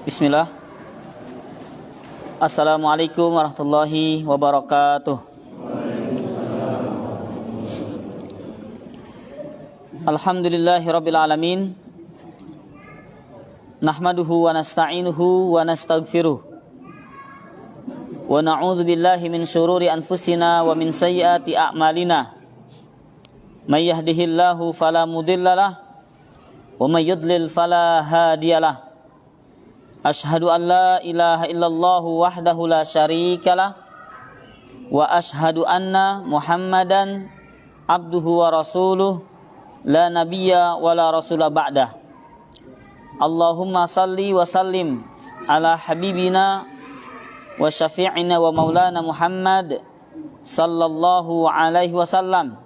Bismillah. Assalamualaikum warahmatullahi wabarakatuh. Alhamdulillahi rabbil alamin. Nahmaduhu wa nasta'inuhu wa nastaghfiruh. Wa na'udzu billahi min syururi anfusina wa min sayyiati a'malina. May yahdihillahu fala mudhillalah wa may yudlil fala hadiyalah. Ashhadu an la ilaha illallah wahdahu la syarikalah wa ashhadu anna Muhammadan abduhu wa rasuluh la nabiyya wa la rasula ba'dah. Allahumma salli wa sallim ala habibina wa syafi'ina wa maulana Muhammad sallallahu alaihi wasallam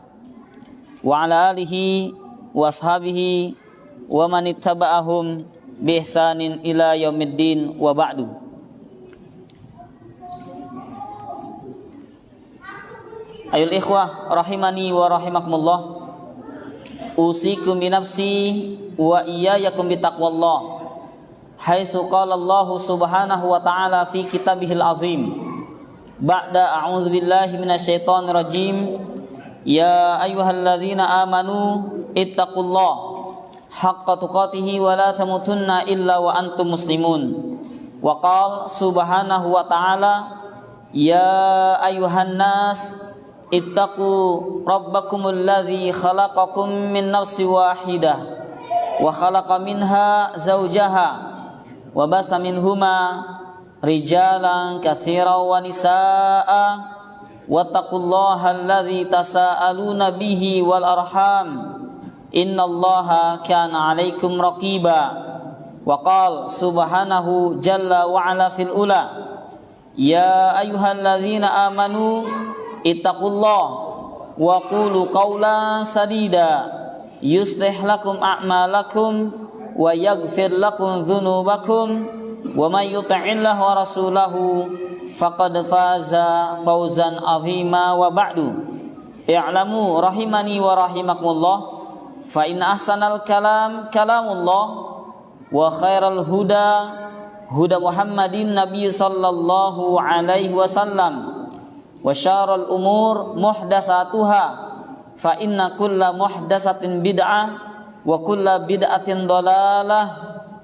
wa ala alihi wa ashabihi wa man ittaba'ahum bi ihsanin ila yaumiddin wa ba'du. Ayul ikhwah rahimani wa rahimakumullah. Usikum bi nafsi wa iyyakum bi taqwallah. Haitsu qala Allah subhanahu wa ta'ala fi kitabihil azim. Ba'da a'udzu billahi minasyaitonir rajim. Ya ayyuhalladzina amanu ittaqullaha haqqa tuqatihi wa la tamutunna illa wa antum muslimun. Wa qala subhanahu wa ta'ala ya ayyuhan nas ittaqu rabbakumul ladzi khalaqakum min nafsin wahidah wa khalaqa minha zawjaha wa batha minhuma rijalan katsiran wa nisaa'a wattaqullaha alladzi tasaaluna bihi wal arham innallaha kana 'alaikum raqiba. Wa qala subhanahu jalla wa 'ala fil ula ya ayyuhalladzina amanu ittaqullaha wa qulu qawlan sadida yuslih lakum a'malakum wa yaghfir lakum dhunubakum wa may yuti'illaha wa rasulahu faqad faza fawzan 'azima. Wa ba'du i'lamu rahimani wa rahimakumullah fa inna ahsanal kalam kalamullah wa khairal huda huda Muhammadin nabiy sallallahu alaihi wasallam wa syarrul umur muhdatsatuha fa inna kulla muhdatsatin bid'ah wa kulla bid'atin dhalalah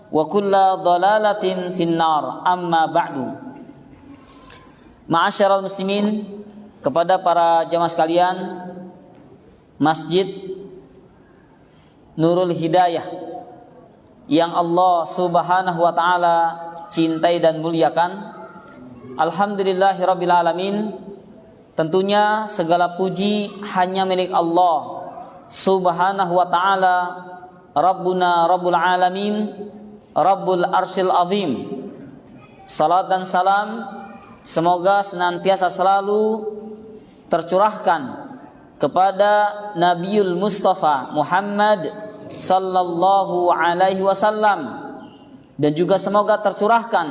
wa kulla dhalalatin finnar. Amma ba'du. Ma'asyiral muslimin, kepada para jamaah sekalian Masjid Nurul Hidayah yang Allah subhanahu wa ta'ala cintai dan muliakan, alhamdulillahirabbil alamin. Tentunya segala puji hanya milik Allah subhanahu wa ta'ala, Rabbuna Rabbul Alamin, Rabbul Arsyil Azim. Salat dan salam semoga senantiasa selalu tercurahkan kepada Nabiul Mustafa Muhammad sallallahu alaihi wasallam, dan juga semoga tercurahkan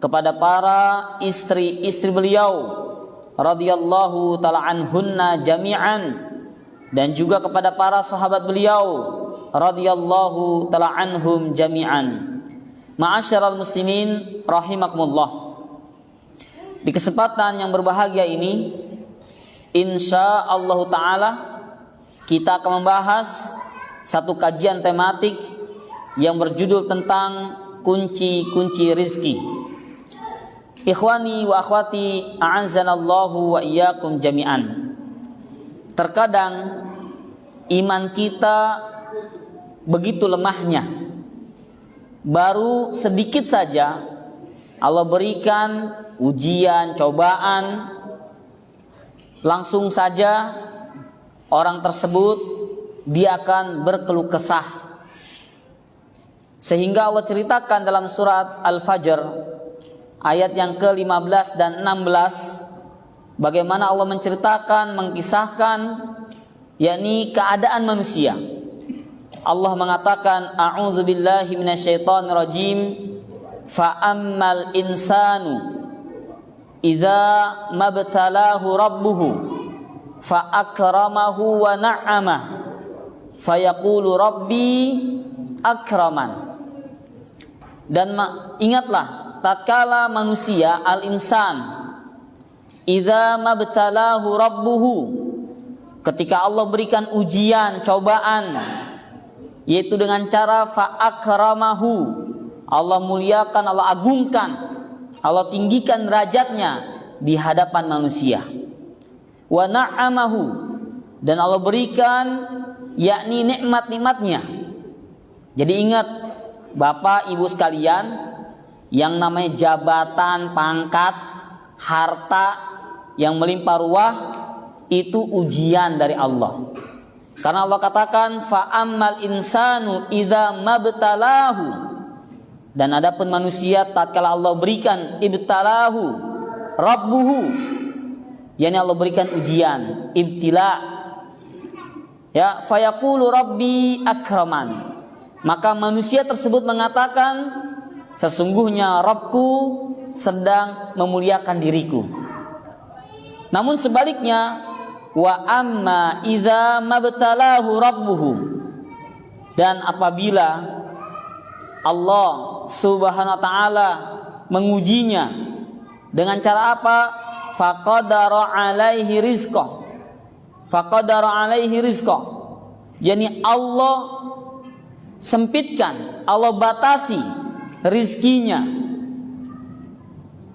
kepada para istri-istri beliau radhiyallahu ta'ala anhunna jami'an, dan juga kepada para sahabat beliau radhiyallahu ta'ala anhum jami'an. Ma'asyiral muslimin rahimakumullah. Di kesempatan yang berbahagia ini insyaallah ta'ala kita akan membahas satu kajian tematik yang berjudul tentang kunci-kunci rizki. Ikhwani wa akhwati a'azzanallahu wa iyyakum jami'an. Terkadang iman kita begitu lemahnya, baru sedikit saja Allah berikan ujian, cobaan, langsung saja orang tersebut dia akan berkeluh kesah. Sehingga Allah ceritakan dalam surat Al-Fajr ayat yang ke-15 dan 16 bagaimana Allah menceritakan, mengkisahkan yakni keadaan manusia. Allah mengatakan a'udzubillahi minasyaitonirrajim fa ammal insanu idza mabtalahu rabbuhu fa akramahu wa na'ama fayaqulu rabbi akraman. Dan ingatlah tatkala manusia al-insan idza mabtalahu rabbuhu, ketika Allah berikan ujian, cobaan, yaitu dengan cara fa'akramahu, Allah muliakan, Allah agungkan, Allah tinggikan derajatnya di hadapan manusia. Wa na'amahu, dan Allah berikan yakni nikmat-nikmatnya. Jadi ingat Bapak Ibu sekalian, yang namanya jabatan, pangkat, harta yang melimpah ruah itu ujian dari Allah. Karena Allah katakan fa'ammal insanu idza mabtalahu, dan adapun manusia tatkala Allah berikan ibtalahu rabbuhu, yakni Allah berikan ujian, ibtila, ya, fayaqulu rabbi akraman, maka manusia tersebut mengatakan sesungguhnya Rabbku sedang memuliakan diriku. Namun sebaliknya, wa amma idza mabtalahu rabbuhu, dan apabila Allah Subhanahu wa taala mengujinya dengan cara apa? Faqadara alaihi rizqah. Faqadara alaihi rizqah, yakni Allah sempitkan, Allah batasi rizkinya.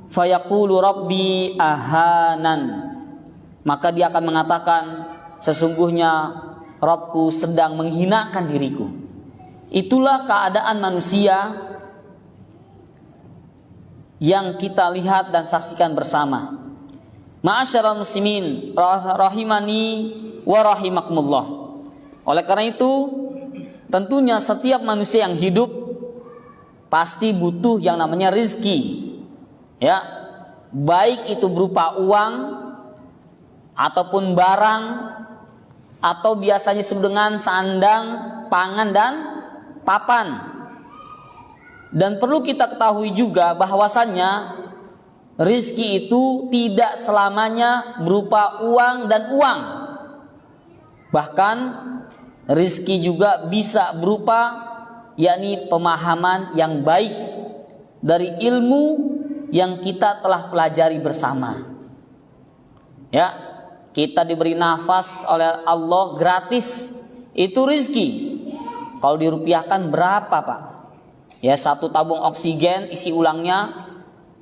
Fayaqulu rabbi ahanan, maka dia akan mengatakan sesungguhnya Rabbku sedang menghinakan diriku. Itulah keadaan manusia yang kita lihat dan saksikan bersama. Ma'asyiral muslimin rahimani wa rahimakumullah. Oleh karena itu, tentunya setiap manusia yang hidup pasti butuh yang namanya rizki, ya, baik itu berupa uang ataupun barang, atau biasanya disebut dengan sandang, pangan, dan papan. Dan perlu kita ketahui juga bahwasannya rizki itu tidak selamanya berupa uang dan uang. Bahkan rizki juga bisa berupa yakni pemahaman yang baik dari ilmu yang kita telah pelajari bersama. Ya, kita diberi nafas oleh Allah gratis, itu rizki. Kalau dirupiahkan berapa Pak? Ya, satu tabung oksigen isi ulangnya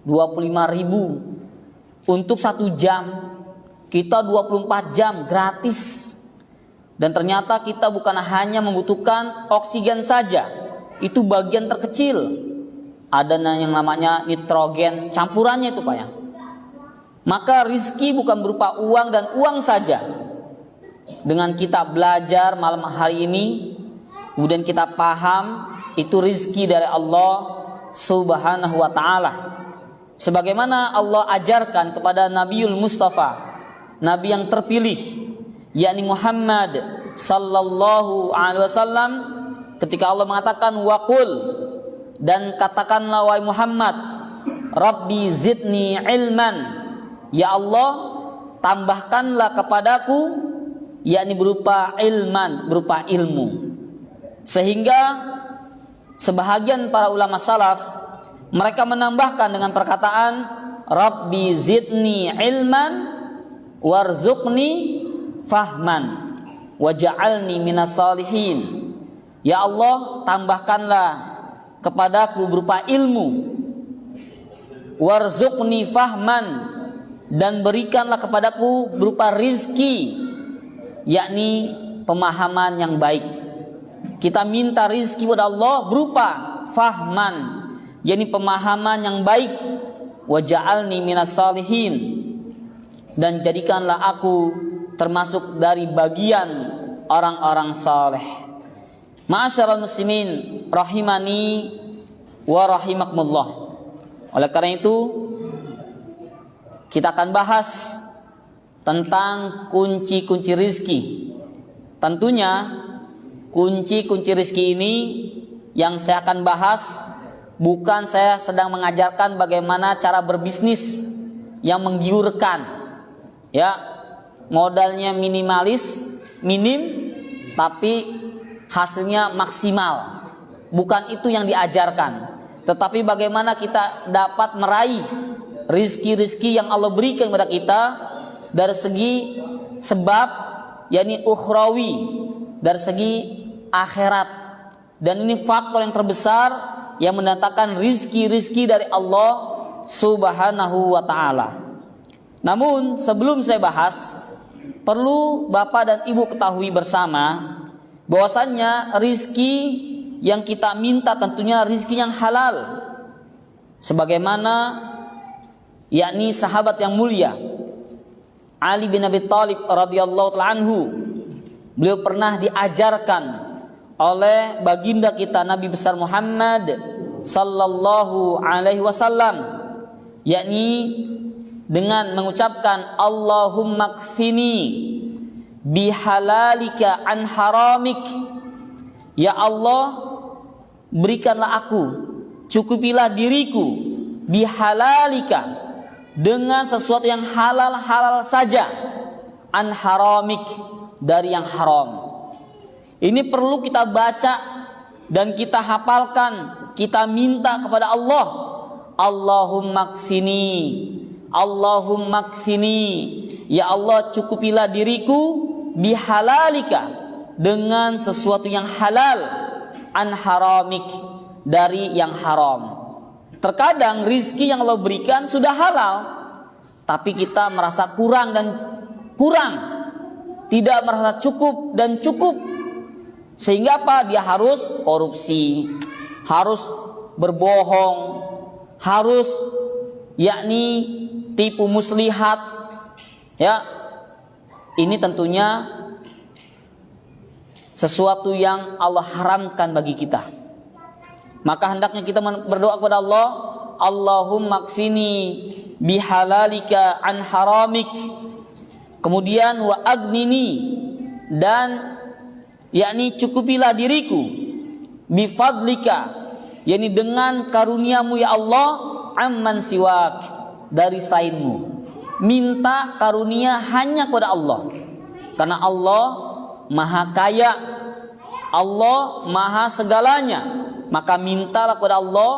25.000 untuk 1 jam. Kita 24 jam gratis. Dan ternyata kita bukan hanya membutuhkan oksigen saja, itu bagian terkecil. Ada yang namanya nitrogen, campurannya itu Pak ya. Maka rizki bukan berupa uang dan uang saja. Dengan kita belajar malam hari ini, kemudian kita paham, itu rizki dari Allah Subhanahu wa ta'ala. Sebagaimana Allah ajarkan kepada Nabiul Mustafa, Nabi yang terpilih, yakni Muhammad sallallahu alaihi wasallam, ketika Allah mengatakan waqul, dan katakanlah wahai Muhammad, Rabbi zidni ilman, ya Allah tambahkanlah kepadaku, yakni berupa ilman, berupa ilmu. Sehingga sebahagian para ulama salaf mereka menambahkan dengan perkataan Rabbi zidni ilman warzuqni fahman waj'alni minas salihin. Ya Allah, tambahkanlah kepadaku berupa ilmu, warzuqni fahman, dan berikanlah kepadaku berupa rizki, yakni pemahaman yang baik. Kita minta rizki kepada Allah berupa fahman, yakni pemahaman yang baik, waj'alni minas salihin, dan jadikanlah aku termasuk dari bagian orang-orang saleh. Ma'asyiral muslimin rahimani wa rahimakumullah. Oleh karena itu, kita akan bahas tentang kunci-kunci rizki. Tentunya kunci-kunci rizki ini yang saya akan bahas, bukan saya sedang mengajarkan bagaimana cara berbisnis yang menggiurkan, ya, modalnya minimalis, minim, tapi hasilnya maksimal. Bukan itu yang diajarkan. tetapi bagaimana kita dapat meraih rizki-rizki yang Allah berikan kepada kita dari segi sebab, yakni ukhrawi, dari segi akhirat. Dan ini faktor yang terbesar yang mendatangkan rizki-rizki dari Allah Subhanahu wa ta'ala. Namun sebelum saya bahas, perlu Bapak dan Ibu ketahui bersama bahwasannya rizki yang kita minta tentunya rizki yang halal, sebagaimana yakni sahabat yang mulia Ali bin Abi Thalib radhiyallahu ta'ala anhu, beliau pernah diajarkan oleh baginda kita Nabi besar Muhammad sallallahu alaihi wasallam, yakni dengan mengucapkan Allahumma kfini bihalalika an haramik. Ya Allah, berikanlah aku, cukupilah diriku bihalalika, dengan sesuatu yang halal-halal saja, an haramik, dari yang haram. Ini perlu kita baca dan kita hafalkan, kita minta kepada Allah, Allahumma kfini, Allahumma kfini, ya Allah cukupilah diriku bihalalika, dengan sesuatu yang halal, an haramik, dari yang haram. Terkadang rizki yang Allah berikan sudah halal, tapi kita merasa kurang dan kurang, tidak merasa cukup dan cukup, sehingga apa? Dia harus korupsi, harus berbohong, harus yakni tipu muslihat. Ya, ini tentunya sesuatu yang Allah haramkan bagi kita. Maka hendaknya kita berdoa kepada Allah, Allahumma kfini bihalalika an haramik. Kemudian wa agnini, dan yakni cukupilah diriku bifadlika, yakni dengan karuniamu ya Allah, amman siwak, dari selainmu. Minta karunia hanya kepada Allah, karena Allah maha kaya, Allah maha segalanya. Maka mintalah kepada Allah,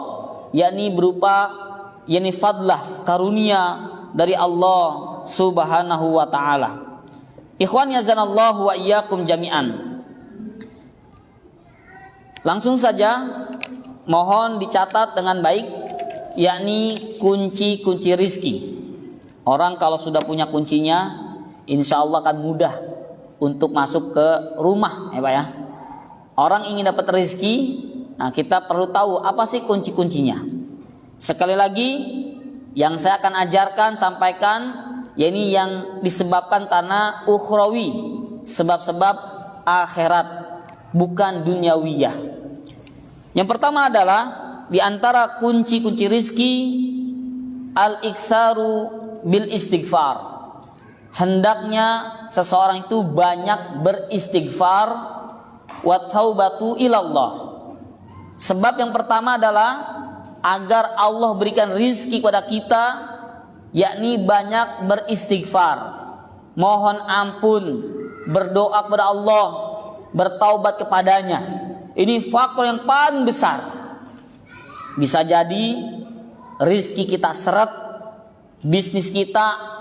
yakni berupa yakni fadlah, karunia dari Allah Subhanahu wa ta'ala. Ikhwan yazanallahu wa iyyakum jami'an. Langsung saja mohon dicatat dengan baik, yakni kunci-kunci rizki. Orang kalau sudah punya kuncinya, insya Allah akan mudah untuk masuk ke rumah, ya Pak ya. Orang ingin dapat rizki, nah kita perlu tahu apa sih kunci-kuncinya. Sekali lagi, yang saya akan ajarkan, sampaikan, yakni yang disebabkan karena ukhrawi, sebab-sebab akhirat, bukan duniawiyah. Yang pertama adalah di antara kunci-kunci rizki, al-iktsaru bil istighfar. Hendaknya seseorang itu banyak beristighfar, wa taubatu ilallah. Sebab yang pertama adalah agar Allah berikan rizki kepada kita, yakni banyak beristighfar, mohon ampun, berdoa kepada Allah, bertaubat kepadanya. Ini faktor yang paling besar. Bisa jadi rizki kita seret, bisnis kita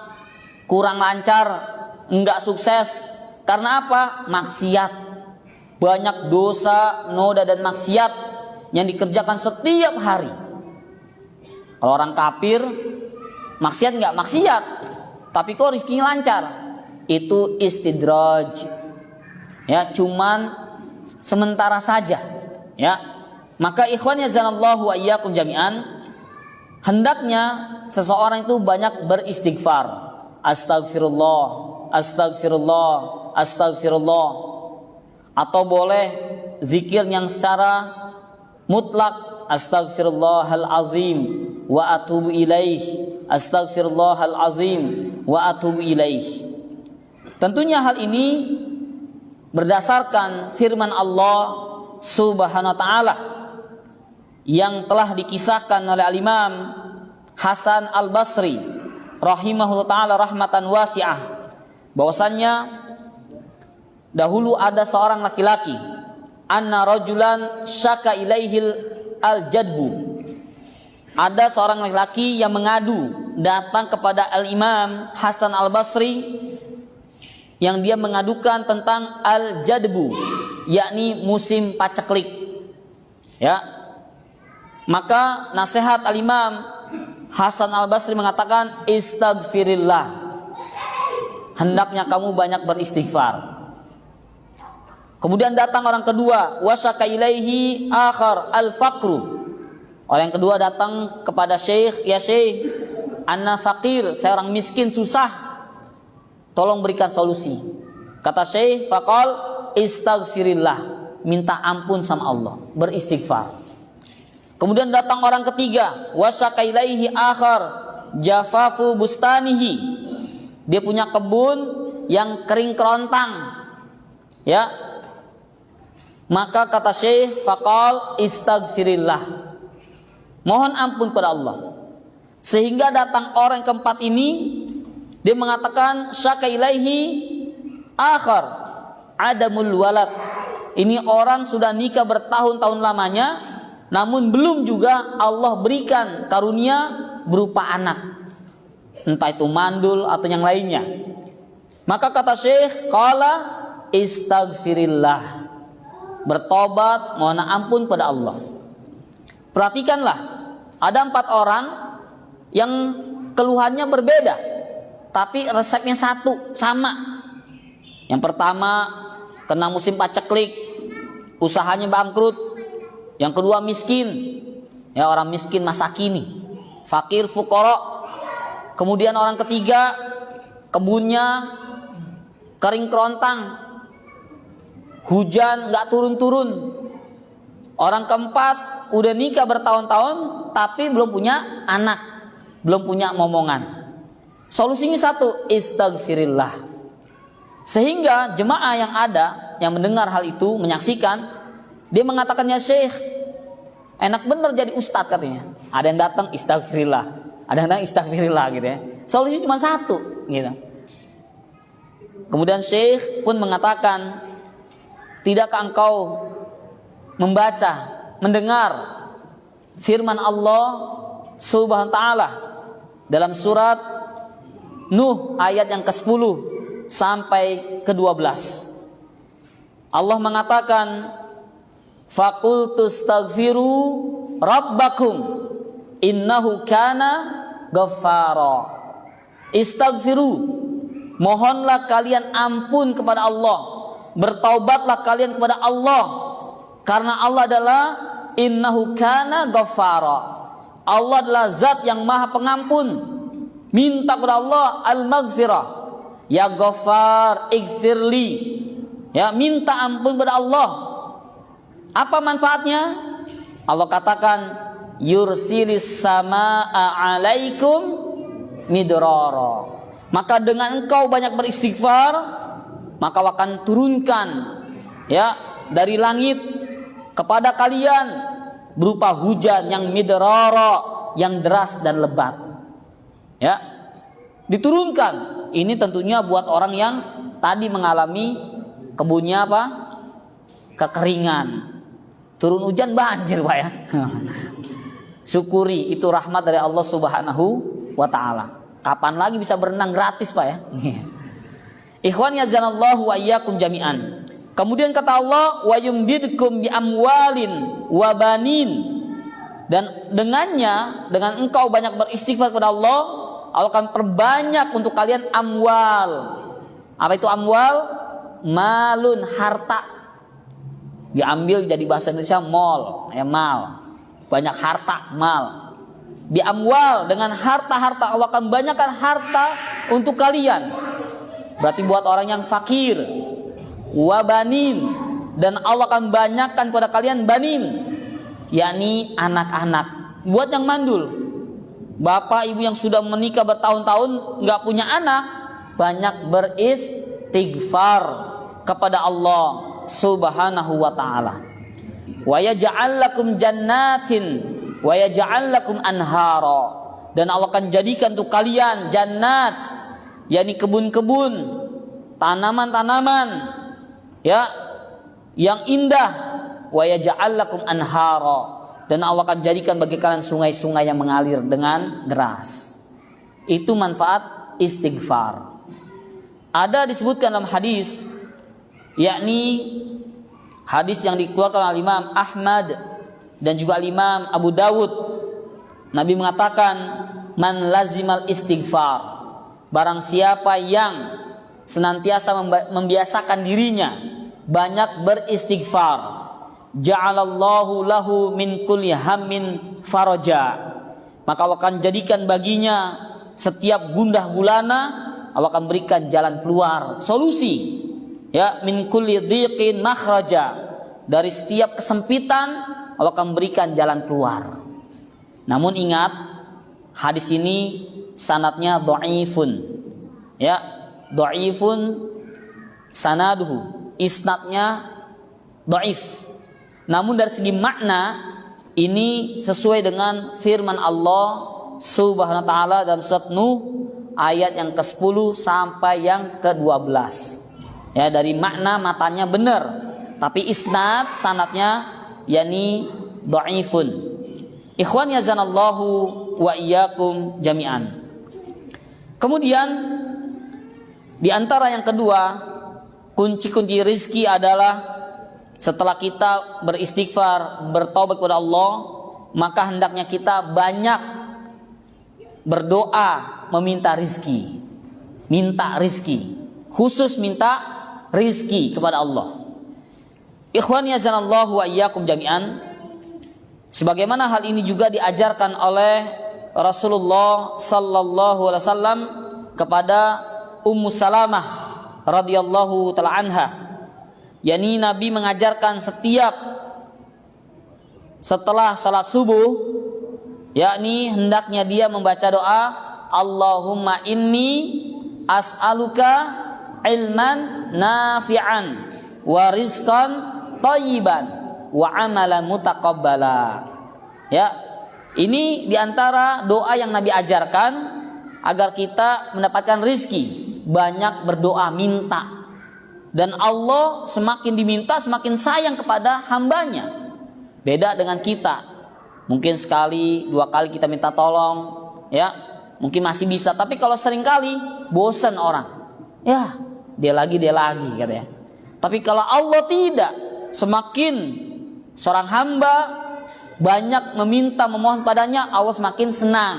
kurang lancar, enggak sukses. Karena apa? Maksiat. Banyak dosa, noda dan maksiat yang dikerjakan setiap hari. Kalau orang kafir maksiat enggak? Maksiat, tapi kok rizkinya lancar? Itu istidraj, ya, cuman sementara saja, ya. Maka ikhwan yazanallahu wa iyyakum jami'an, hendaknya seseorang itu banyak beristighfar. Astagfirullah, astagfirullah, astagfirullah. Atau boleh zikir yang secara mutlak, astagfirullahal azim wa atubu ilaih, astagfirullahal azim wa atubu ilaih. Tentunya hal ini berdasarkan firman Allah Subhanahu wa ta'ala yang telah dikisahkan oleh al-Imam Hasan al-Basri rahimahullah ta'ala rahmatan wasi'ah, bahwasannya dahulu ada seorang laki-laki, anna rajulan syaka ilaihil al-jadbu, ada seorang laki-laki yang mengadu datang kepada Al-Imam Hasan Al-Basri, yang dia mengadukan tentang al-jadbu, yakni musim paceklik. Ya. Maka nasihat Al-Imam Hasan Al-Basri mengatakan, istaghfirillah, hendaknya kamu banyak beristighfar. Kemudian datang orang kedua, wasyaka ilaihi akhar al-faqru. Orang yang kedua datang kepada Syekh, ya Syekh, anna faqir, saya orang miskin susah, tolong berikan solusi. Kata Syekh, faqal istaghfirillah, minta ampun sama Allah, beristighfar. Kemudian datang orang ketiga, wasyaka ilaihi akhar jafafu bustanihi, dia punya kebun yang kering kerontang. Ya. Maka kata Syekh, faqal istaghfirillah, mohon ampun pada Allah. Sehingga datang orang yang keempat ini, dia mengatakan syaka ilaihi akhar adamul walad. Ini orang sudah nikah bertahun-tahun lamanya, namun belum juga Allah berikan karunia berupa anak, entah itu mandul atau yang lainnya. Maka kata Syekh, qala istaghfirillah, bertobat, mohon ampun pada Allah. Perhatikanlah, ada 4 orang yang keluhannya berbeda, tapi resepnya satu, sama. Yang pertama kena musim paceklik, usahanya bangkrut. Yang kedua miskin, ya orang miskin masa kini, fakir fuqara. Kemudian orang ketiga kebunnya kering kerontang, hujan nggak turun-turun. Orang keempat udah nikah bertahun-tahun tapi belum punya anak, belum punya momongan. Solusinya satu, istaghfirillah. Sehingga jemaah yang ada yang mendengar hal itu, menyaksikan, dia mengatakan, ya Syekh, enak bener jadi ustadz katanya. Ada yang datang istaghfirillah, ada yang datang istaghfirillah gitu ya. Solusinya cuma satu gitu. Kemudian Syekh pun mengatakan, tidakkah engkau membaca, mendengar firman Allah Subhanahu wa taala dalam surat Nuh ayat yang ke-10 sampai ke-12. Allah mengatakan, faqultu astaghfiru rabbakum innahu kana ghaffara. Istaghfiru, mohonlah kalian ampun kepada Allah, bertaubatlah kalian kepada Allah, karena Allah adalah innahu kana ghaffara. Allah adalah zat yang maha pengampun. Minta kepada Allah al-maghfirah. Ya Ghaffar ighfirli. Ya, minta ampun kepada Allah. Apa manfaatnya? Allah katakan, yursilis samaa'a 'alaikum midrara. Maka dengan engkau banyak beristighfar, maka akan turunkan ya dari langit kepada kalian berupa hujan yang midrara, yang deras dan lebat. Ya, diturunkan. Ini tentunya buat orang yang tadi mengalami kebunnya apa? Kekeringan. Turun hujan banjir, Pak ya. Syukuri, itu rahmat dari Allah Subhanahu wa taala. Kapan lagi bisa berenang gratis, Pak ya? Ikhwan yazanallahu wa iyyakum jami'an. Kemudian kata Allah, wa yumdidkum bi amwalin wa banin. Dan dengannya, dengan engkau banyak beristighfar kepada Allah, Allah akan perbanyak untuk kalian amwal. Apa itu amwal? Malun, harta. Diambil jadi bahasa Indonesia mall, ya mal. Banyak harta, mal. Di amwal, dengan harta-harta, Allah akan banyakkan harta untuk kalian. Berarti buat orang yang fakir. Wabanin, dan Allah akan banyakkan pada kalian banin, yakni anak-anak. Buat yang mandul, bapak ibu yang sudah menikah bertahun-tahun nggak punya anak, banyak beristighfar kepada Allah Subhanahu wa taala. Wa yaj'al lakum jannatin wa yaj'al lakum anhara. Dan Allah akan jadikan untuk kalian jannat, yakni kebun-kebun, tanaman-tanaman ya yang indah. Wa yaj'al lakum anhara, dan Allah akan jadikan bagi kalian sungai-sungai yang mengalir dengan deras. Itu manfaat istighfar. Ada disebutkan dalam hadis, yakni hadis yang dikeluarkan oleh Imam Ahmad dan juga Imam Abu Dawud. Nabi mengatakan, man lazimal istighfar, barang siapa yang senantiasa membiasakan dirinya banyak beristighfar, ja'alallahu lahu min kulli hammin faraja, maka Allah akan jadikan baginya setiap gundah gulana, Allah akan berikan jalan keluar, solusi. Ya, min kulli dhiqin makhraja, dari setiap kesempitan Allah akan berikan jalan keluar. Namun ingat, hadis ini sanadnya dhaifun. Ya, dhaifun sanaduhu, isnadnya dhaif. Namun dari segi makna ini sesuai dengan firman Allah Subhanahu wa taala dalam surat Nuh ayat yang ke-10 sampai yang ke-12. Ya, dari makna matanya benar, tapi isnad sanadnya yakni dhaifun. Ikhwan yazanallahu wa iyyakum jami'an. Kemudian di antara yang kedua, kunci-kunci rizki adalah setelah kita beristighfar, bertaubat kepada Allah, maka hendaknya kita banyak berdoa meminta rizki. Minta rizki, khusus minta rizki kepada Allah. Ikhwan yazanallahu wa iyyakum jami'an. Sebagaimana hal ini juga diajarkan oleh Rasulullah sallallahu alaihi wasallam kepada Ummu Salamah radhiyallahu taala anha. Yani Nabi mengajarkan setiap setelah salat subuh, yakni hendaknya dia membaca doa, Allahumma inni as'aluka ilman nafi'an wa rizqan thayyiban wa amalan mutaqabbala. Ya, ini diantara doa yang Nabi ajarkan agar kita mendapatkan rizki. Banyak berdoa, minta. Dan Allah semakin diminta semakin sayang kepada hambanya. Beda dengan kita. Mungkin sekali, 2 kali kita minta tolong, ya, mungkin masih bisa. Tapi kalau sering kali, bosan orang. Ya, dia lagi katanya. Tapi kalau Allah tidak, semakin seorang hamba banyak meminta, memohon padanya, Allah semakin senang.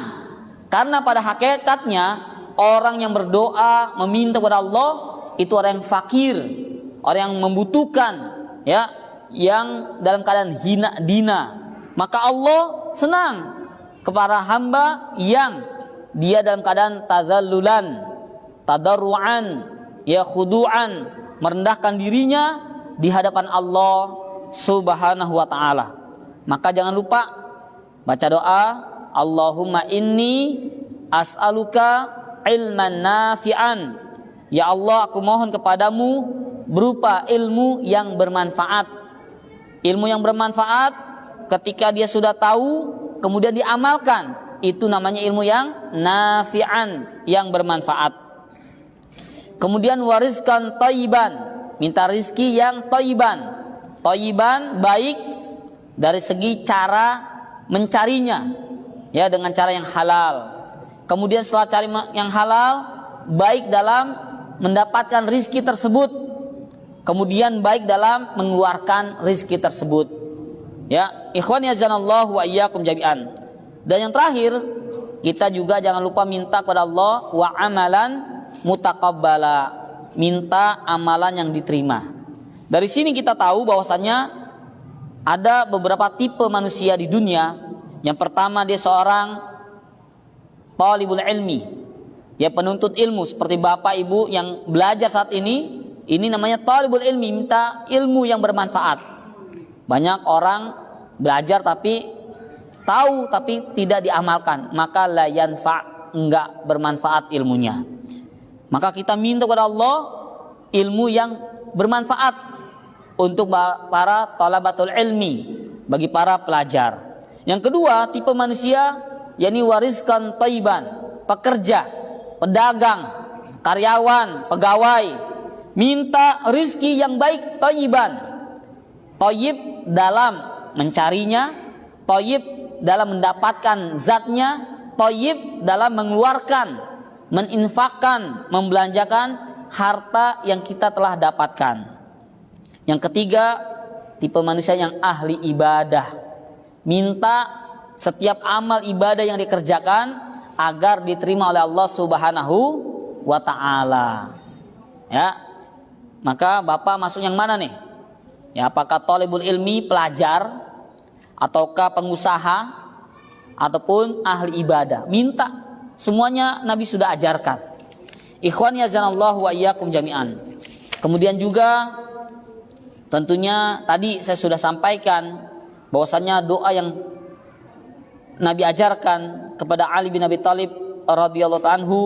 Karena pada hakikatnya orang yang berdoa meminta kepada Allah itu orang yang fakir, orang yang membutuhkan, ya, yang dalam keadaan hina dina. Maka Allah senang kepada hamba yang dia dalam keadaan tadzallulan, tadarruan, ya khudu'an, merendahkan dirinya di hadapan Allah Subhanahu wa taala. Maka jangan lupa baca doa, Allahumma inni as'aluka ilman nafi'an. Ya Allah, aku mohon kepadamu berupa ilmu yang bermanfaat. Ilmu yang bermanfaat ketika dia sudah tahu kemudian diamalkan, itu namanya ilmu yang nafi'an, yang bermanfaat. Kemudian warizkan thayyiban, minta rizki yang thayyiban. Thayyiban baik dari segi cara mencarinya, ya, dengan cara yang halal. Kemudian setelah cari yang halal, baik dalam mendapatkan rizki tersebut, kemudian baik dalam mengeluarkan rizki tersebut. Ya, ikhwan yazanallahu wa iyyakum jami'an. Dan yang terakhir, kita juga jangan lupa minta kepada Allah wa amalan mutaqabbala, minta amalan yang diterima. Dari sini kita tahu bahwasanya ada beberapa tipe manusia di dunia. Yang pertama, dia seorang talibul ilmi, ya, penuntut ilmu, seperti bapak ibu yang belajar saat ini namanya talibul ilmi, minta ilmu yang bermanfaat. Banyak orang belajar tapi tahu tapi tidak diamalkan, maka la yanfa', enggak bermanfaat ilmunya. Maka kita minta kepada Allah ilmu yang bermanfaat untuk para talabatul ilmi, bagi para pelajar. Yang kedua, tipe manusia yakni warizkan thayyiban, pekerja, pedagang, karyawan, pegawai, minta rizki yang baik, thayyiban. Thayyib dalam mencarinya, Thayyib dalam mendapatkan zatnya, thayyib dalam mengeluarkan, meninfakkan, membelanjakan harta yang kita telah dapatkan. Yang ketiga, tipe manusia yang ahli ibadah. Minta setiap amal ibadah yang dikerjakan agar diterima oleh Allah Subhanahu wa ta'ala. Ya. Maka Bapak masuk yang mana nih? Ya, apakah thalibul ilmi, pelajar, ataukah pengusaha, ataupun ahli ibadah? Minta. Semuanya Nabi sudah ajarkan. Ikhwan yazanallahu wa iyyakum jami'an. Kemudian juga tentunya tadi saya sudah sampaikan bahwasanya doa yang Nabi ajarkan kepada Ali bin Abi Thalib radhiyallahu anhu,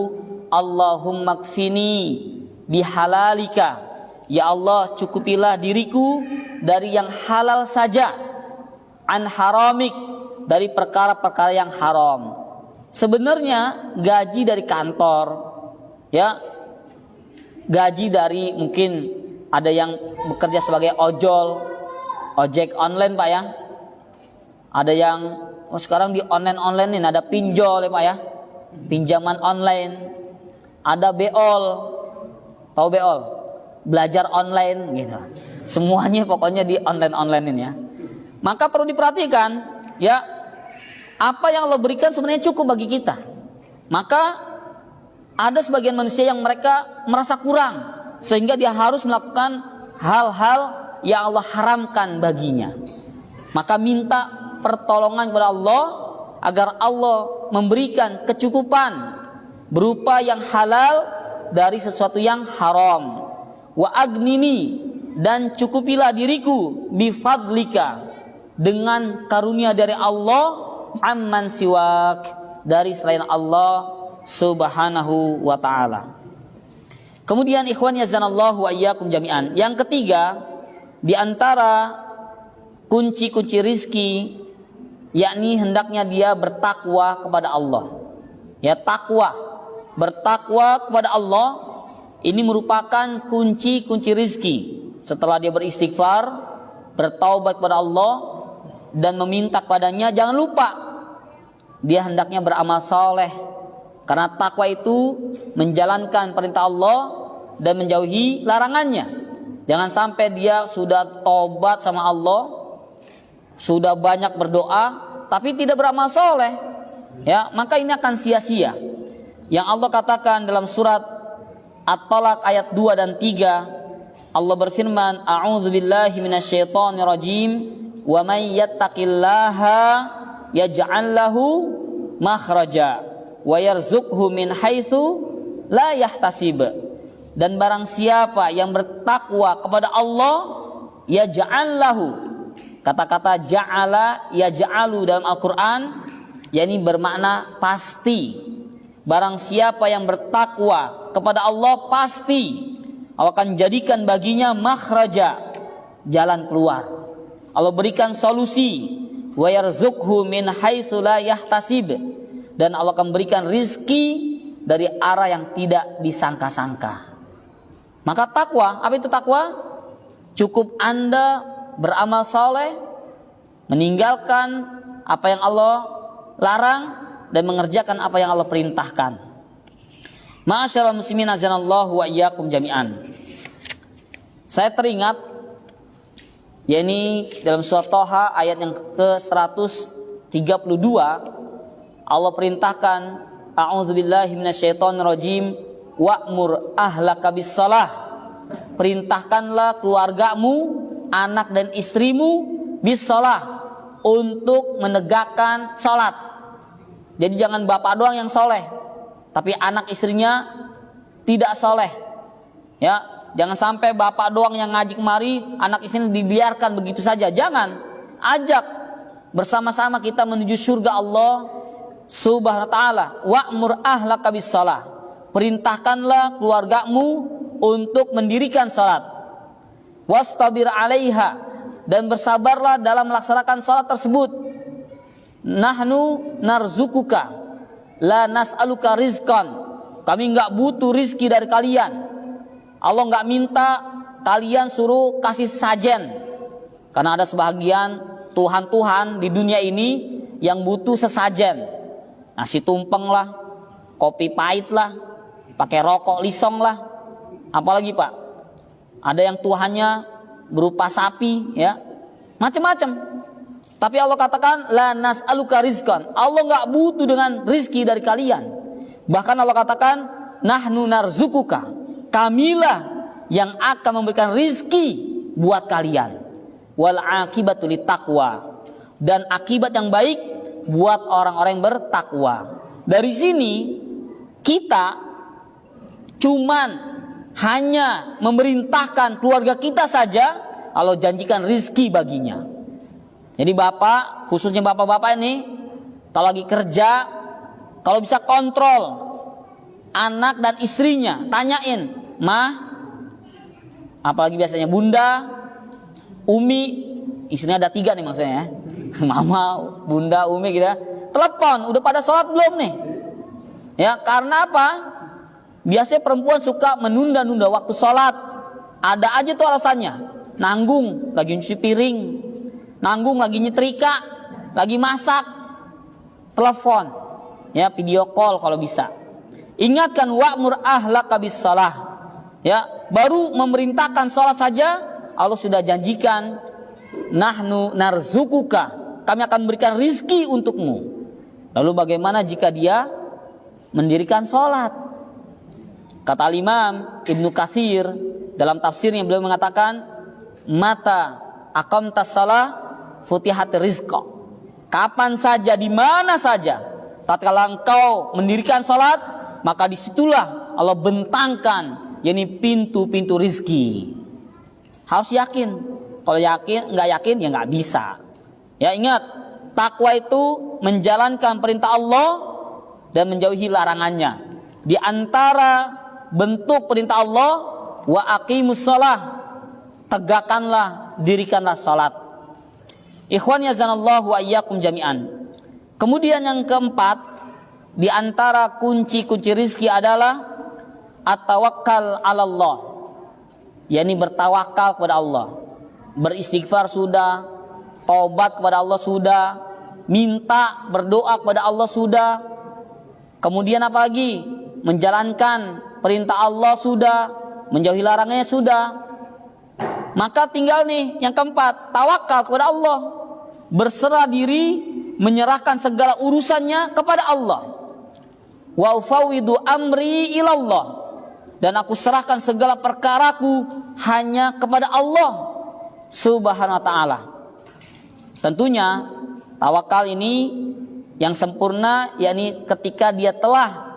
Allahumma kfini bihalalika, ya Allah cukupilah diriku dari yang halal saja, an haramik, dari perkara-perkara yang haram. Sebenarnya gaji dari kantor, ya, gaji dari mungkin ada yang bekerja sebagai ojek online Pak ya, ada yang sekarang di online ini ada pinjol ya Pak ya, pinjaman online, ada beol, tahu beol, belajar online gitu. Semuanya pokoknya di online ini ya. Maka perlu diperhatikan ya, apa yang Allah berikan sebenarnya cukup bagi kita. Maka ada sebagian manusia yang mereka merasa kurang sehingga dia harus melakukan hal-hal yang Allah haramkan baginya. Maka minta pertolongan kepada Allah agar Allah memberikan kecukupan berupa yang halal dari sesuatu yang haram. Wa agnini, dan cukupilah diriku bifadlika, dengan karunia dari Allah, amman siwak, dari selain Allah Subhanahu wa ta'ala. Kemudian ikhwan yazanallahu wa iyyakum jami'an, yang ketiga di antara kunci-kunci rizki, yakni hendaknya dia bertakwa kepada Allah. Ya, takwa, bertakwa kepada Allah ini merupakan kunci-kunci rizki. Setelah dia beristighfar, bertaubat kepada Allah dan meminta kepadanya, jangan lupa dia hendaknya beramal soleh, karena takwa itu menjalankan perintah Allah dan menjauhi larangannya. Jangan sampai dia sudah taubat sama Allah, sudah banyak berdoa, tapi tidak beramal soleh, ya, maka ini akan sia-sia. Yang Allah katakan dalam surat At-Talaq ayat 2 dan 3, Allah berfirman, a'udzubillahi minasyaitonirrajim, wa may yattaqillaha yaj'al lahu makhraja wa yarzuqhu min haitsu la yahtasib. Dan barang siapa yang bertakwa kepada Allah, yaj'al lahu, kata-kata ja'ala yaj'alu dalam Al-Qur'an yakni bermakna pasti. Barang siapa yang bertakwa kepada Allah, pasti Allah akan jadikan baginya makhraja, jalan keluar. Allah berikan solusi, wa yarzuqhu min haitsu la yahtasib, dan Allah akan berikan rizki dari arah yang tidak disangka-sangka. Maka takwa, apa itu takwa? Cukup Anda beramal soleh, meninggalkan apa yang Allah larang dan mengerjakan apa yang Allah perintahkan. Ma'asyiral muslimin azanallahu wa iyyakum jami'an. Saya teringat, yakni dalam surat Thaha ayat yang ke-132, Allah perintahkan, a'udzubillahi minasyaitonirrajim, wa'mur ahlaka bis-shalah. Perintahkanlah keluargamu, anak dan istrimu bis-shalah, untuk menegakkan salat. Jadi jangan bapak doang yang soleh, tapi anak istrinya tidak soleh. Ya, jangan sampai bapak doang yang ngaji kemari, anak istrinya dibiarkan begitu saja. Jangan, ajak bersama-sama kita menuju surga Allah Subhanahu wa ta'ala. Wa'mur ahlaka bis-shalah. Perintahkanlah keluargamu untuk mendirikan salat. Wastabir 'alaiha, dan bersabarlah dalam melaksanakan salat tersebut. Nahnu narzukuka la nas'aluka rizqan. Kami enggak butuh rizki dari kalian. Allah enggak minta kalian suruh kasih sajen. Karena ada sebahagian Tuhan-Tuhan di dunia ini yang butuh sesajen. Nasi tumpeng lah, kopi pahit lah, pakai rokok lisong lah. Apalagi Pak, ada yang Tuhannya berupa sapi, ya, macam-macam. Tapi Allah katakan la nas'aluka rizqan. Allah nggak butuh dengan rizki dari kalian. Bahkan Allah katakan nahnu narzukuka. Kamilah yang akan memberikan rizki buat kalian. Wal akibatu littaqwa. Dan akibat yang baik buat orang-orang yang bertakwa. Dari sini kita cuman hanya memerintahkan keluarga kita saja Allah janjikan rizki baginya. Jadi bapak, khususnya bapak-bapak ini, kalau lagi kerja, kalau bisa kontrol anak dan istrinya, tanyain, mah, apalagi biasanya bunda, umi, istrinya ada 3 nih maksudnya ya, mama, bunda, umi gitu ya, telepon, udah pada sholat belum nih? Ya, karena apa? Biasanya perempuan suka menunda-nunda waktu sholat, ada aja tuh alasannya, nanggung, lagi nyuci piring, nanggung lagi nyetrika, lagi masak, telepon, ya video call kalau bisa. Ingatkan wa'mur ahlaka bis shalah. Ya, baru memerintahkan salat saja Allah sudah janjikan nahnu narzukuka. Kami akan memberikan rizki untukmu. Lalu bagaimana jika dia mendirikan salat? Kata Imam Ibnu Katsir dalam tafsirnya beliau mengatakan mata aqamtas shalah futihat rizqa. Kapan saja, di mana saja, tatkala engkau mendirikan salat, maka disitulah Allah bentangkan, yakni pintu-pintu rizki. Harus yakin. Kalau nggak yakin ya nggak bisa. Ya ingat, takwa itu menjalankan perintah Allah dan menjauhi larangannya. Di antara bentuk perintah Allah, wa aqimus shalah, tegakkanlah, dirikanlah salat. Ikhwan yazanallahu wa iyyakum jami'an. Kemudian yang keempat, di antara kunci-kunci rizki adalah at-tawakkal 'ala Allah. yakni bertawakal kepada Allah. Beristighfar sudah, taubat kepada Allah sudah, minta berdoa kepada Allah sudah. Kemudian apa lagi? Menjalankan perintah Allah sudah, menjauhi larangannya sudah. Maka tinggal nih yang keempat, tawakal kepada Allah. Berserah diri, menyerahkan segala urusannya kepada Allah. Wa ufawwidu amri ilallah. Dan aku serahkan segala perkaraku hanya kepada Allah Subhanahu wa ta'ala. Tentunya tawakal ini yang sempurna, yakni ketika dia telah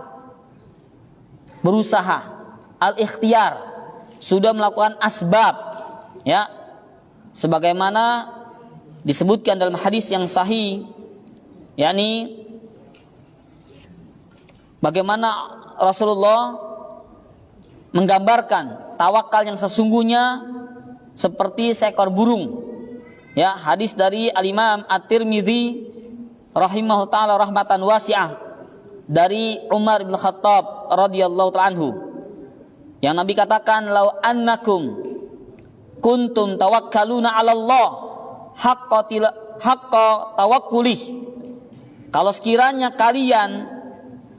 berusaha, al-ikhtiyar, sudah melakukan asbab, ya, sebagaimana disebutkan dalam hadis yang sahih, yakni bagaimana Rasulullah menggambarkan tawakal yang sesungguhnya seperti seekor burung. Ya, hadis dari Al-Imam At-Tirmidzi rahimahullah ta'ala rahmatan wasi'ah dari Umar bin Khattab radhiyallahu ta'ala anhu, yang Nabi katakan, lau annakum kuntum tawakkaluna 'ala Allah haqqa tawakkulih. Kalau sekiranya kalian,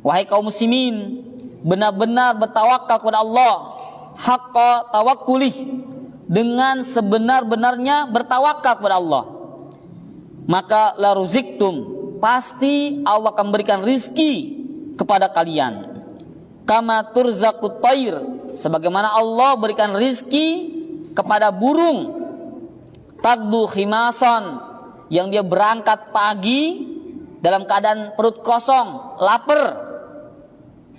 wahai kaum muslimin, benar-benar bertawakal kepada Allah haqqa tawakkulih, dengan sebenar-benarnya bertawakal kepada Allah, maka la ruziktum, pasti Allah akan berikan rizki kepada kalian. Kama turzaqut thair, sebagaimana Allah berikan rizki kepada burung. Tagdu khimasan, yang dia berangkat pagi dalam keadaan perut kosong, lapar.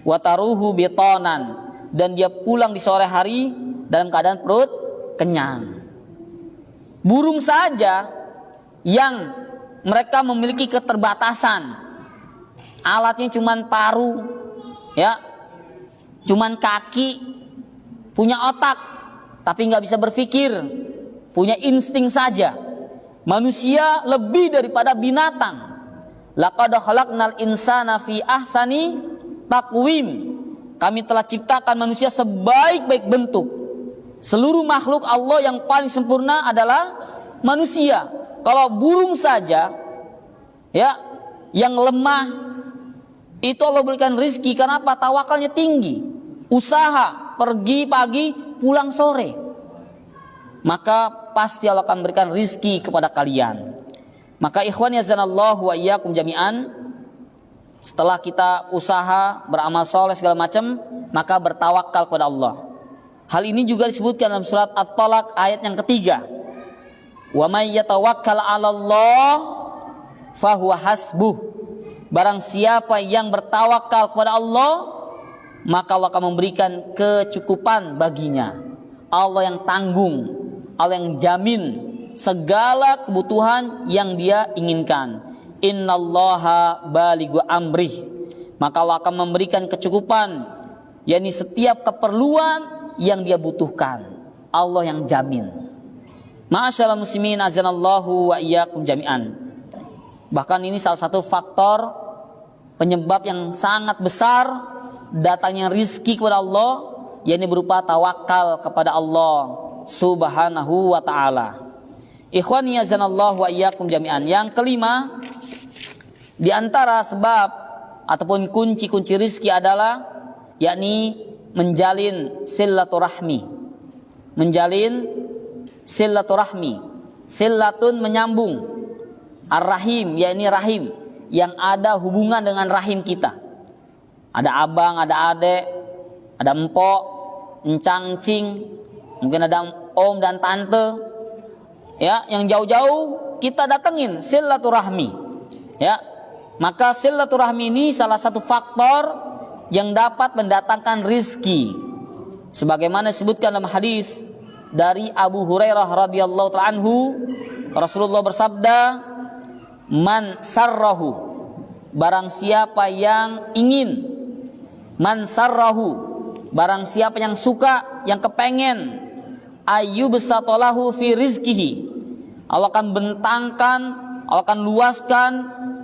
Wataruhu bitonan, dan dia pulang di sore hari dalam keadaan perut kenyang. Burung saja yang mereka memiliki keterbatasan, alatnya cuman paru, ya, cuman kaki, punya otak tapi nggak bisa berpikir, punya insting saja. Manusia lebih daripada binatang. Laqad khalaqnal insana fi ahsani taqwim. Kami telah ciptakan manusia sebaik-baik bentuk. Seluruh makhluk Allah yang paling sempurna adalah manusia. Kalau burung saja ya yang lemah itu Allah berikan rizki karena apa? Tawakalnya tinggi. Usaha pergi pagi pulang sore. Maka pasti Allah akan berikan rizki kepada kalian. Maka ikhwan yazanallahu wa iyyakum jami'an, setelah kita usaha beramal soleh segala macam, maka bertawakal kepada Allah. Hal ini juga disebutkan dalam surat At-Talaq ayat yang ketiga. Wa may yatawakkal 'alallah fahuwa hasbuh. Barang siapa yang bertawakal kepada Allah, maka Allah akan memberikan kecukupan baginya. Allah yang tanggung, Allah yang jamin segala kebutuhan yang dia inginkan. Innallaha balighu amrih. Maka Allah akan memberikan kecukupan, yakni setiap keperluan yang dia butuhkan. Allah yang jamin. Ma'asyiral muslimin azanallahu wa iyyakum jami'an. Bahkan ini salah satu faktor penyebab yang sangat besar datangnya rizki kepada Allah, yakni berupa tawakal kepada Allah subhanahu wa ta'ala. Ikhwani azanallahu wa iyyakum jami'an. Yang kelima, di antara sebab ataupun kunci-kunci rizki adalah yakni menjalin silaturahmi. Menjalin silaturahmi. Silatun menyambung, ar-rahim yakni rahim, yang ada hubungan dengan rahim kita. Ada abang, ada adek, ada empok, encang, cing, mungkin ada om dan tante. Ya, yang jauh-jauh kita datengin silaturahmi. Ya. Maka silaturahmi ini salah satu faktor yang dapat mendatangkan rizki. Sebagaimana disebutkan dalam hadis dari Abu Hurairah radhiyallahu ta'ala anhu, Rasulullah bersabda, man sarrahu, barang siapa yang ingin, man sarrahu, barang siapa yang suka, yang kepengen, ayyubsatalahu fi rizkihi, Allah akan bentangkan, Allah akan luaskan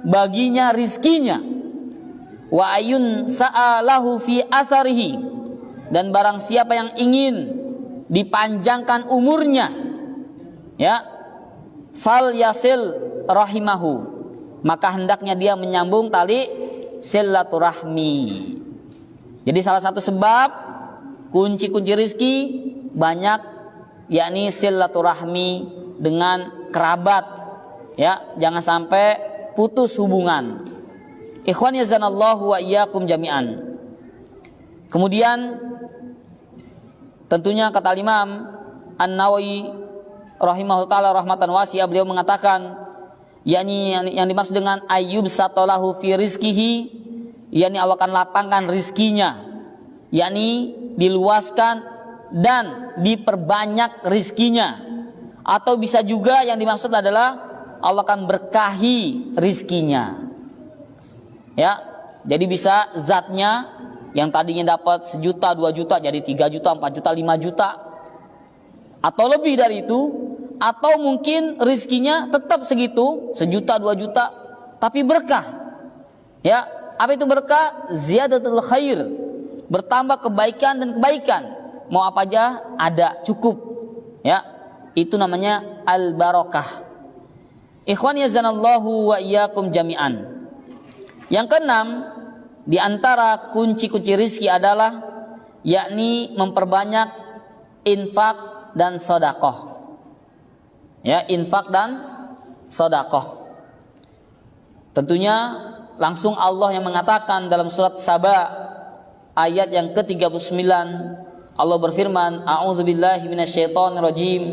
baginya rizkinya. Wa ayun sa'alahu fi asarihi, dan barang siapa yang ingin dipanjangkan umurnya, ya, fal yasil rahimahu, maka hendaknya dia menyambung tali silaturahmi. Jadi salah satu sebab kunci-kunci rizki banyak, yakni silaturahmi dengan kerabat. Ya, jangan sampai putus hubungan. Ikhwan yazanallahu wa iyyakum jami'an. Kemudian tentunya kata Imam An-Nawawi rahimahullah ta'ala rahmatan wasi'ah, beliau mengatakan yakni yang dimaksud dengan ayyub satolahu fi rizkihi, yakni Allah akan lapangkan rizkinya, yakni diluaskan dan diperbanyak rizkinya. Atau bisa juga yang dimaksud adalah Allah akan berkahi rizkinya. Ya, jadi bisa zatnya yang tadinya dapat 1 juta, 2 juta jadi 3 juta, 4 juta, 5 juta atau lebih dari itu, atau mungkin rizkinya tetap segitu, 1 juta, 2 juta, tapi berkah. Ya, apa itu berkah? Ziyadatul khair, bertambah kebaikan dan kebaikan. Mau apa aja ada, cukup. Ya, itu namanya al-barakah. Ikhwan yazanallahu wa iyyakum jami'an. Yang keenam, di antara kunci-kunci rizki adalah yakni memperbanyak infak dan sedekah. Ya, infak dan sedekah. Tentunya langsung Allah yang mengatakan dalam surat Saba ayat yang ke-39, Allah berfirman, a'udzubillahi minasyaitonirrajim,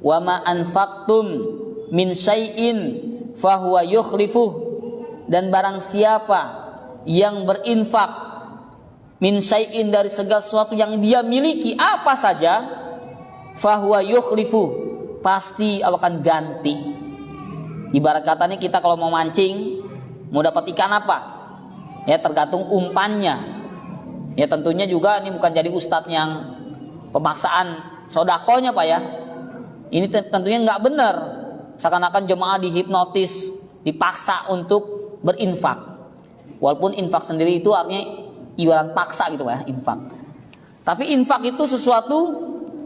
wa ma anfaqtum min syai'in fahuwa yukhlifuh, dan barang siapa yang berinfak min syai'in, dari segala sesuatu yang dia miliki apa saja, fahuwa yukhlifuh, pasti Allah akan ganti. Ibarat katanya kita kalau mau mancing, mau dapat ikan apa? Ya tergantung umpannya. Ya tentunya juga ini bukan jadi ustadz yang pemaksaan sodakonya Pak ya. Ini tentunya nggak benar. Seakan-akan jemaah dihipnotis, dipaksa untuk berinfak. Walaupun infak sendiri itu artinya iuran paksa gitu Pak ya, infak. Tapi infak itu sesuatu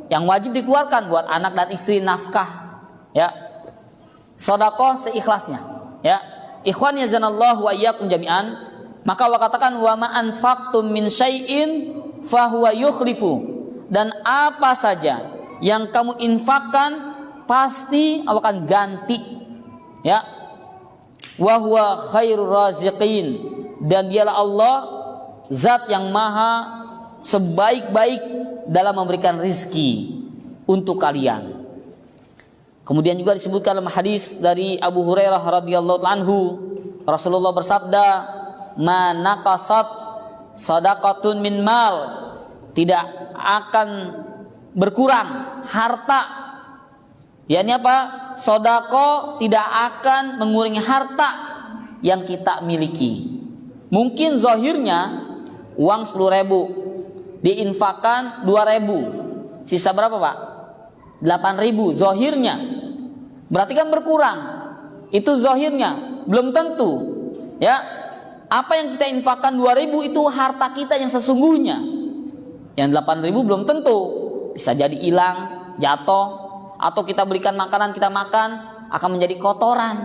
yang wajib dikeluarkan buat anak dan istri, nafkah. Ya. sedekah seikhlasnya. Ya, ikhwan yazanallahu wa iyyakum jami'an. Maka Allah katakan wa ma anfaqtum min syai'in fahuwa yukhlifu. Dan apa saja yang kamu infakkan pasti Allah akan ganti. Ya. Wa huwa khairur raziqin. Dan dialah Allah zat yang maha sebaik-baik dalam memberikan rizki untuk kalian. Kemudian juga disebutkan dalam hadis dari Abu Hurairah radhiyallahu anhu, Rasulullah bersabda, "Ma naqasat shadaqatun min mal." Tidak akan berkurang harta. Yakni apa? Sedekah tidak akan mengurangi harta yang kita miliki. Mungkin zahirnya uang 10.000 diinfakkan 2.000. Sisa berapa, Pak? 8.000 zahirnya. Berarti kan berkurang. Itu zahirnya, belum tentu. Ya. Apa yang kita infakkan 2.000 itu harta kita yang sesungguhnya. Yang 8.000 belum tentu. Bisa jadi hilang, jatuh, atau kita berikan makanan kita makan akan menjadi kotoran.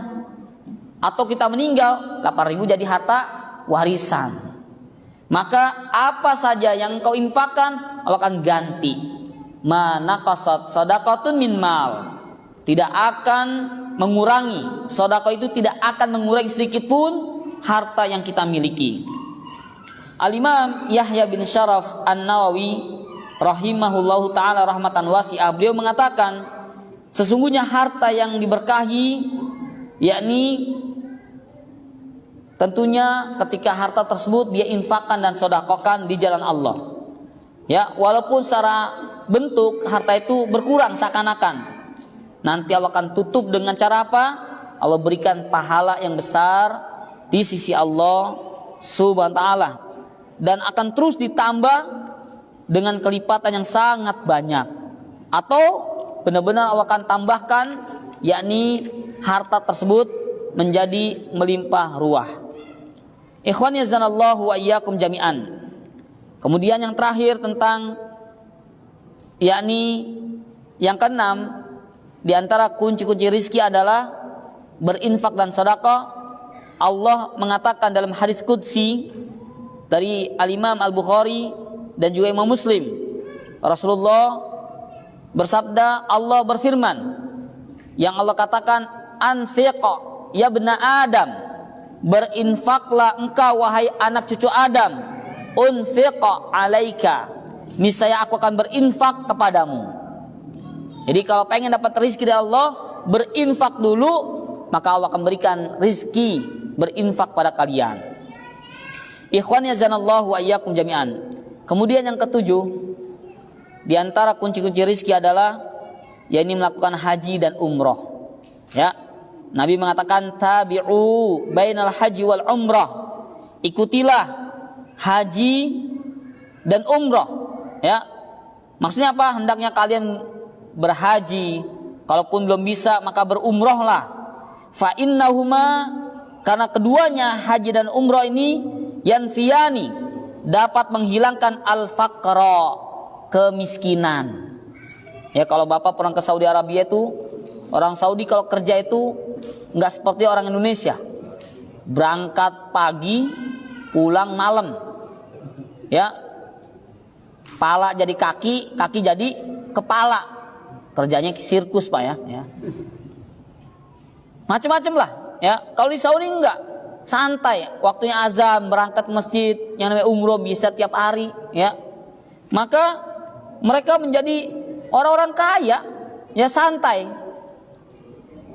Atau kita meninggal, 8.000 jadi harta warisan. Maka apa saja yang kau infakkan Allah akan ganti. Ma naqasat shadaqatun min mal. Tidak akan mengurangi. Sedekah itu tidak akan mengurangi sedikit pun harta yang kita miliki. Al-Imam Yahya bin Syaraf An-Nawawi rahimahullahu taala rahmatan wasi'ah, beliau mengatakan sesungguhnya harta yang diberkahi yakni tentunya ketika harta tersebut dia infakkan dan sedekahkan di jalan Allah. Ya, walaupun secara bentuk harta itu berkurang seakan-akan. Nanti Allah akan tutup dengan cara apa? Allah berikan pahala yang besar di sisi Allah Subhanahu wa taala dan akan terus ditambah dengan kelipatan yang sangat banyak. Atau benar-benar Allah akan tambahkan yakni harta tersebut menjadi melimpah ruah. Ikhwan yazanallahu wa iyyakum jami'an. Kemudian yang terakhir tentang yakni yang keenam di antara kunci-kunci rizki adalah berinfak dan sedekah. Allah mengatakan dalam hadis qudsi dari Al-Imam Al-Bukhari dan juga Imam Muslim, Rasulullah bersabda, Allah berfirman, yang Allah katakan, anfiqa ya bna Adam, berinfaklah engkau wahai anak cucu Adam, unfiqa alaika, niscaya aku akan berinfak kepadamu. Jadi kalau pengen dapat rezeki dari Allah, berinfak dulu, maka Allah akan berikan rezeki berinfak pada kalian. Ikhwan yazanallahu wa iyyakum jami'an. Kemudian yang ketujuh, di antara kunci-kunci rezeki adalah yakni melakukan haji dan umroh. Ya. Nabi mengatakan tabi'u bainal haji wal umrah. Ikutilah haji dan umroh. Ya. Maksudnya apa? Hendaknya kalian berhaji, kalaupun belum bisa maka berumrohlah. Fa innahuma, karena keduanya haji dan umroh ini yanfiyani, dapat menghilangkan al-faqra, kemiskinan. Ya, kalau Bapak pernah ke Saudi Arabia itu, orang Saudi kalau kerja itu enggak seperti orang Indonesia. Berangkat pagi, pulang malam. Ya. Kepala jadi kaki, kaki jadi kepala. Kerjanya sirkus, Pak, ya. Macam-macam lah, ya. Kalau di Saudi enggak, santai. Waktunya azan, berangkat ke masjid, yang namanya umroh bisa tiap hari, ya. Maka mereka menjadi orang-orang kaya, ya, santai.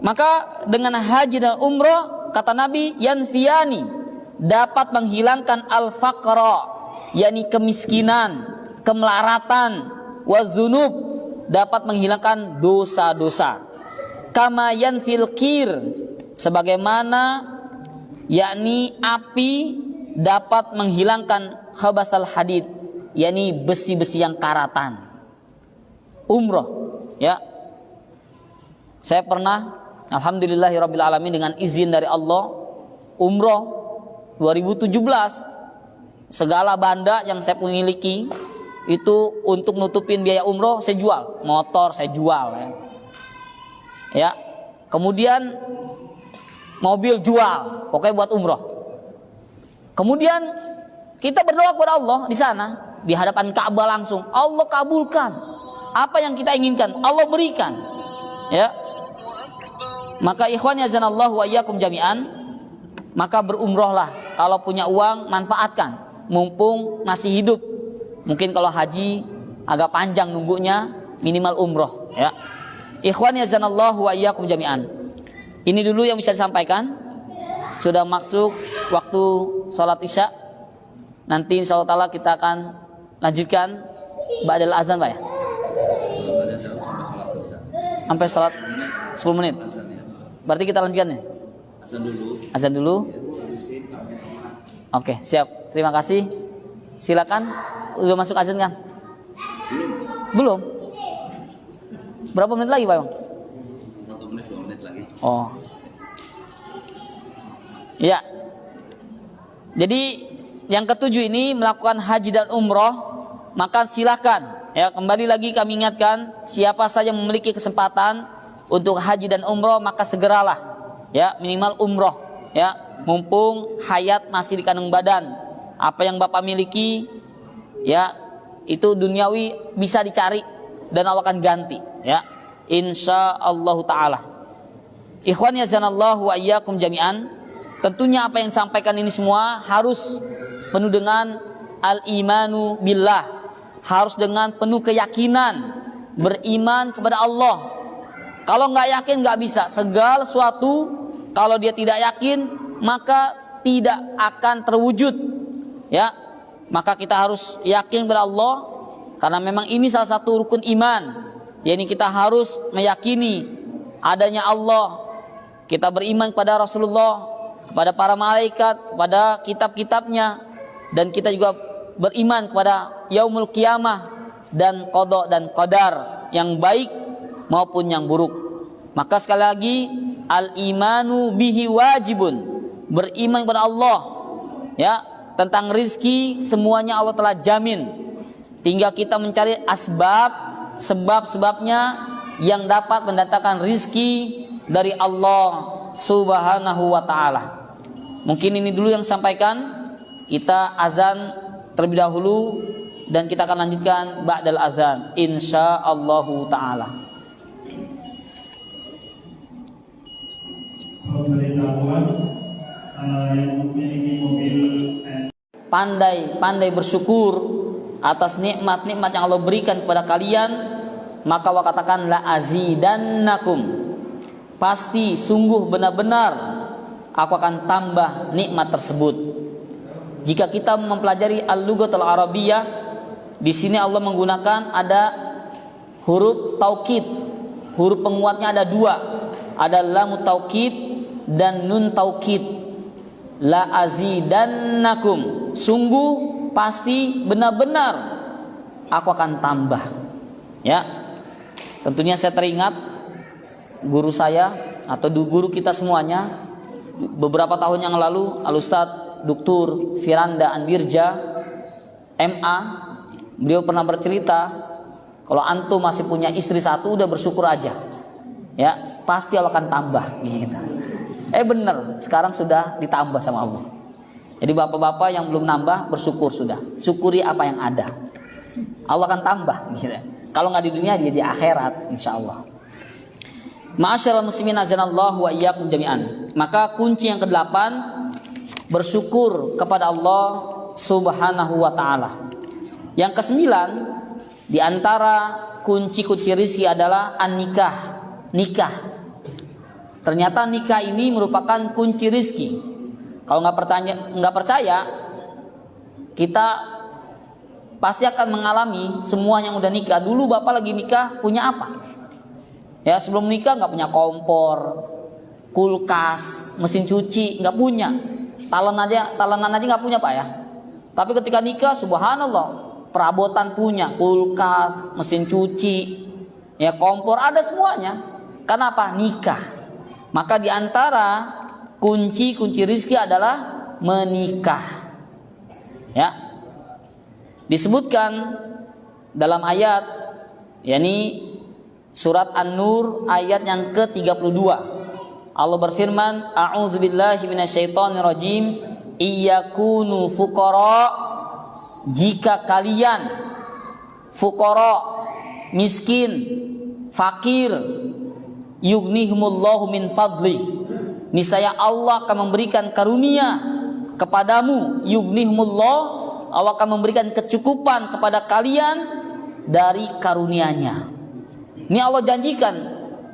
Maka dengan haji dan umroh, kata Nabi, yanfiyani, dapat menghilangkan al-faqra, yakni kemiskinan, kemelaratan, wazunub, dapat menghilangkan dosa-dosa. Kama yanfil qir, sebagaimana yakni api dapat menghilangkan khabasal hadid, yakni besi-besi yang karatan. Umroh, ya. Saya pernah, alhamdulillahirabbil alamin, dengan izin dari Allah, umroh 2017. Segala banda yang saya miliki itu untuk nutupin biaya umroh saya jual, motor saya jual, ya. Ya, kemudian mobil jual, pokoknya buat umroh. Kemudian kita berdoa kepada Allah di sana, di hadapan Ka'bah langsung. Allah kabulkan apa yang kita inginkan, Allah berikan. Ya. Maka ikhwan yazanallahu wa iyyakum jami'an, maka berumrohlah. Kalau punya uang manfaatkan, mumpung masih hidup. Mungkin kalau haji agak panjang nunggunya, minimal umroh. Ya. Ikhwan yazanallahu wa iyyakum jami'an. Ini dulu yang bisa disampaikan. Sudah masuk waktu sholat isya. Nanti insyaallah ta'ala kita akan lanjutkan ba'dal azan Pak ya. Sampai sholat 10 menit. Berarti kita lanjutkan ya. Azan dulu. Oke, siap. Terima kasih. Silakan. Udah masuk azan kan? Belum. Berapa menit lagi Pak Bang? 1 menit 2 menit lagi. Oh. Ya. Jadi yang ketujuh ini melakukan haji dan umroh, maka silakan. Ya, kembali lagi kami ingatkan, siapa saja memiliki kesempatan untuk haji dan umroh maka segeralah. Ya, minimal umroh. Ya, mumpung hayat masih di kandung badan. Apa yang Bapak miliki, ya, itu duniawi bisa dicari dan Allah akan ganti. Ya, insyaallah taala. Ikhwan yazanallahu wa iyyakum jami'an. Tentunya apa yang disampaikan ini semua harus penuh dengan al-imanu billah. Harus dengan penuh keyakinan, beriman kepada Allah. Kalau nggak yakin nggak bisa. Segala sesuatu kalau dia tidak yakin maka tidak akan terwujud. Ya, maka kita harus yakin kepada Allah karena memang ini salah satu rukun iman. Yakni kita harus meyakini adanya Allah. Kita beriman kepada Rasulullah, kepada para malaikat, kepada kitab-kitabnya, dan kita juga beriman kepada yaumul qiyamah dan qada dan qadar yang baik maupun yang buruk. Maka sekali lagi al-imanu bihi wajibun, beriman kepada Allah, ya, tentang rizki semuanya Allah telah jamin. Tinggal kita mencari sebab-sebabnya yang dapat mendatangkan rizki dari Allah Subhanahu wa ta'ala. Mungkin ini dulu yang sampaikan. Kita azan terlebih dahulu dan kita akan lanjutkan ba'dal azan insyaallah taala. Pemberitahuan yang memiliki mobil Pandai bersyukur atas nikmat-nikmat yang Allah berikan kepada kalian, maka Allah katakan la azidannakum, pasti sungguh benar-benar aku akan tambah nikmat tersebut. Jika kita mempelajari al-lughatul arabiyyah, di sini Allah menggunakan ada huruf taukid. Huruf penguatnya ada 2. Ada lam taukid dan nun taukid. La azidannakum, sungguh pasti benar-benar aku akan tambah. Ya. Tentunya saya teringat guru saya atau guru kita semuanya beberapa tahun yang lalu, Al-Ustadz Dr. Firanda Andirja MA, beliau pernah bercerita, kalau antum masih punya istri 1 udah bersyukur aja. Ya, pasti Allah akan tambah gitu. Bener, sekarang sudah ditambah sama Allah. Jadi bapak-bapak yang belum nambah bersyukur sudah. Syukuri apa yang ada. Allah akan tambah gitu. Kalau nggak di dunia dia di akhirat insyaallah. Ma'asyiral muslimin azanallahu wa iyyakum jami'an. Maka kunci yang ke-8, bersyukur kepada Allah Subhanahu wa ta'ala. Yang ke-9, di antara kunci-kunci rizki adalah nikah. Ternyata nikah ini merupakan kunci rizki. Kalau nggak percaya, kita pasti akan mengalami semua yang udah nikah. Dulu bapak lagi nikah punya apa? Ya, sebelum nikah nggak punya kompor, kulkas, mesin cuci, nggak punya. Talenan aja nggak punya Pak ya. Tapi ketika nikah, subhanallah, perabotan punya, kulkas, mesin cuci, ya kompor, ada semuanya. Kenapa? Nikah. Maka di antara kunci rizki adalah menikah. Ya. Disebutkan dalam ayat, yakni surat An-Nur ayat yang ke-32. Allah berfirman, a'udzubillahi minasyaitonirrajim, iyakunu fuqara, jika kalian fuqara, miskin, fakir, yughnihumullahu min fadli, niscaya Allah akan memberikan karunia kepadamu. Yughnihumullah, Allah akan memberikan kecukupan kepada kalian dari karunia-Nya. Ini Allah janjikan